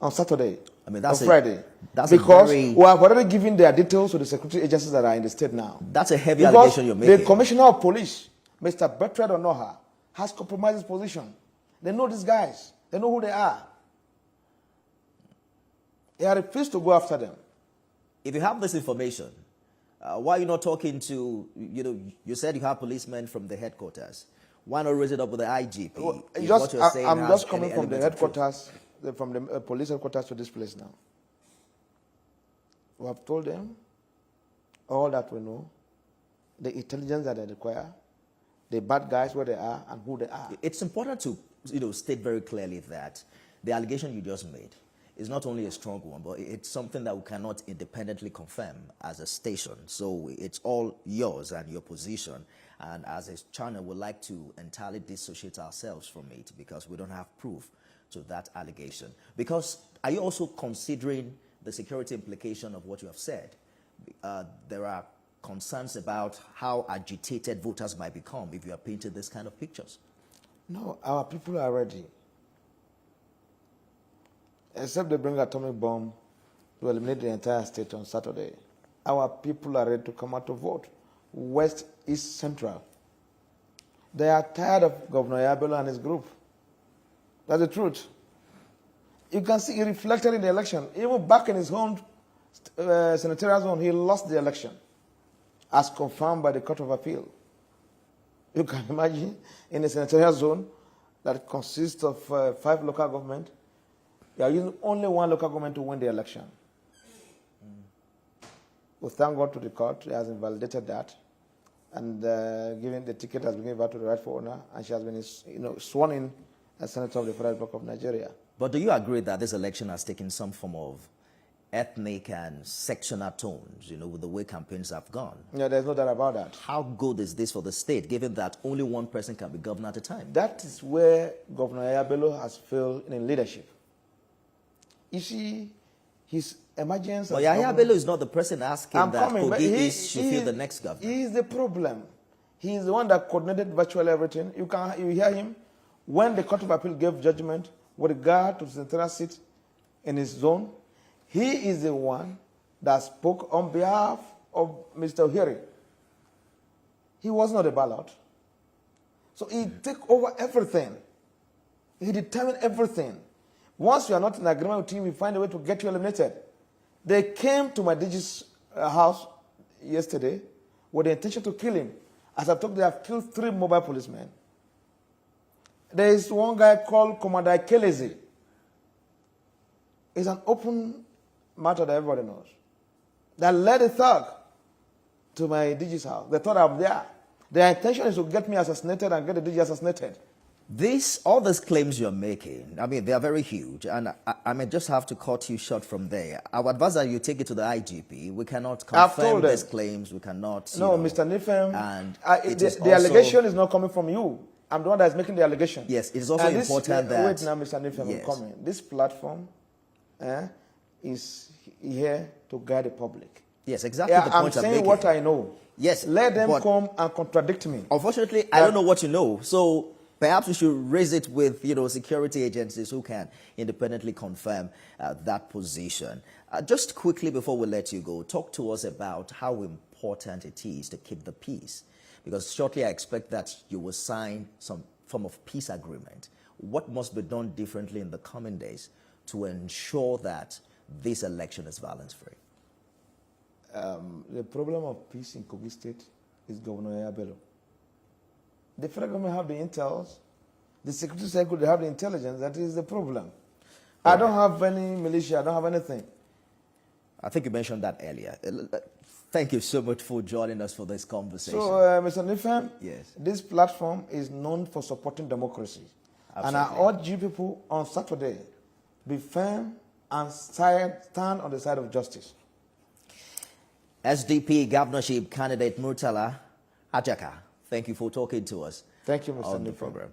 on Saturday, on Friday. Because we have already given their details to the security agencies that are in the state now. That's a heavy allegation you're making. The Commissioner of Police, Mr. Bertrand Onoha, has compromised his position. They know these guys. They know who they are. They are refused to go after them. If you have this information, why are you not talking to, you said you have policemen from the headquarters. Why not raise it up with the IGP? I'm just coming from the headquarters, from the police headquarters to this place now. We have told them all that we know, the intelligence that they require, the bad guys, where they are, and who they are. It's important to state very clearly that the allegation you just made is not only a strong one, but it's something that we cannot independently confirm as a station. So it's all yours and your position. And as a channel, we'd like to entirely dissociate ourselves from it because we don't have proof to that allegation. Because are you also considering the security implication of what you have said? There are concerns about how agitated voters might become if you are painting this kind of pictures. No, our people are ready. Except they bring an atomic bomb to eliminate the entire state on Saturday. Our people are ready to come out to vote. West, East, Central. They are tired of Governor Yahaya Bello and his group. That's the truth. You can see it reflected in the election. Even back in his own senatorial zone, he lost the election, as confirmed by the Court of Appeal. You can imagine in a senatorial zone that consists of 5 local governments, you are using only 1 local government to win the election. We thank God to the court. He has invalidated that, and given the ticket has been given back to the rightful owner, and she has been, sworn in as Senator of the Federal Republic of Nigeria. But do you agree that this election has taken some form of ethnic and sectional tones, with the way campaigns have gone? Yeah, there's no doubt about that. How good is this for the state, given that only one person can be governor at a time? That is where Governor Yahaya Bello has failed in leadership. You see, his emergence... But Yahaya Bello is not the person asking that Kogi should feel the next governor. He is the problem. He is the one that coordinated virtually everything. You hear him when the Court of Appeal gave judgment with regard to the central seat in his zone. He is the one that spoke on behalf of Mr. Ohiri. He was not a ballot. So he took over everything. He determined everything. Once you are not in agreement with him, we find a way to get you eliminated. They came to my DG's house yesterday with the intention to kill him. As I talked, they have killed 3 mobile policemen. There is one guy called Commander Kelezi. is an open matter that everybody knows. That led a thug to my DG's house. They thought I'm there. Their intention is to get me assassinated and get the DG assassinated. All these claims you're making, I mean, they are very huge, and I may just have to cut you short from there. I would advise that you take it to the IGP. We cannot confirm these claims. We cannot. No, Mr. Nifem, and the allegation is not coming from you. I'm the one that is making the allegation. Yes, it is also important that. Wait now, Mr. Nifem, I'm coming. This platform is here to guide the public. Yes, exactly the point I'm saying making. What I know. Yes. Let them come and contradict me. Unfortunately, I don't know what you know. So perhaps we should raise it with, security agencies who can independently confirm that position. Just quickly before we let you go, talk to us about how important it is to keep the peace. Because shortly I expect that you will sign some form of peace agreement. What must be done differently in the coming days to ensure that this election is violence-free? The problem of peace in Kogi State is Governor Yahaya Bello. The federal government have the intels, the security circle, they have the intelligence. That is the problem. I don't have any militia, I don't have anything. I think you mentioned that earlier. Thank you so much for joining us for this conversation. So, Mr. Nifem, yes, this platform is known for supporting democracy. Absolutely. And I urge you people on Saturday, be firm and stand on the side of justice. SDP governorship candidate Murtala Ajaka, thank you for talking to us. Thank you, Mr. on the Nifem. program.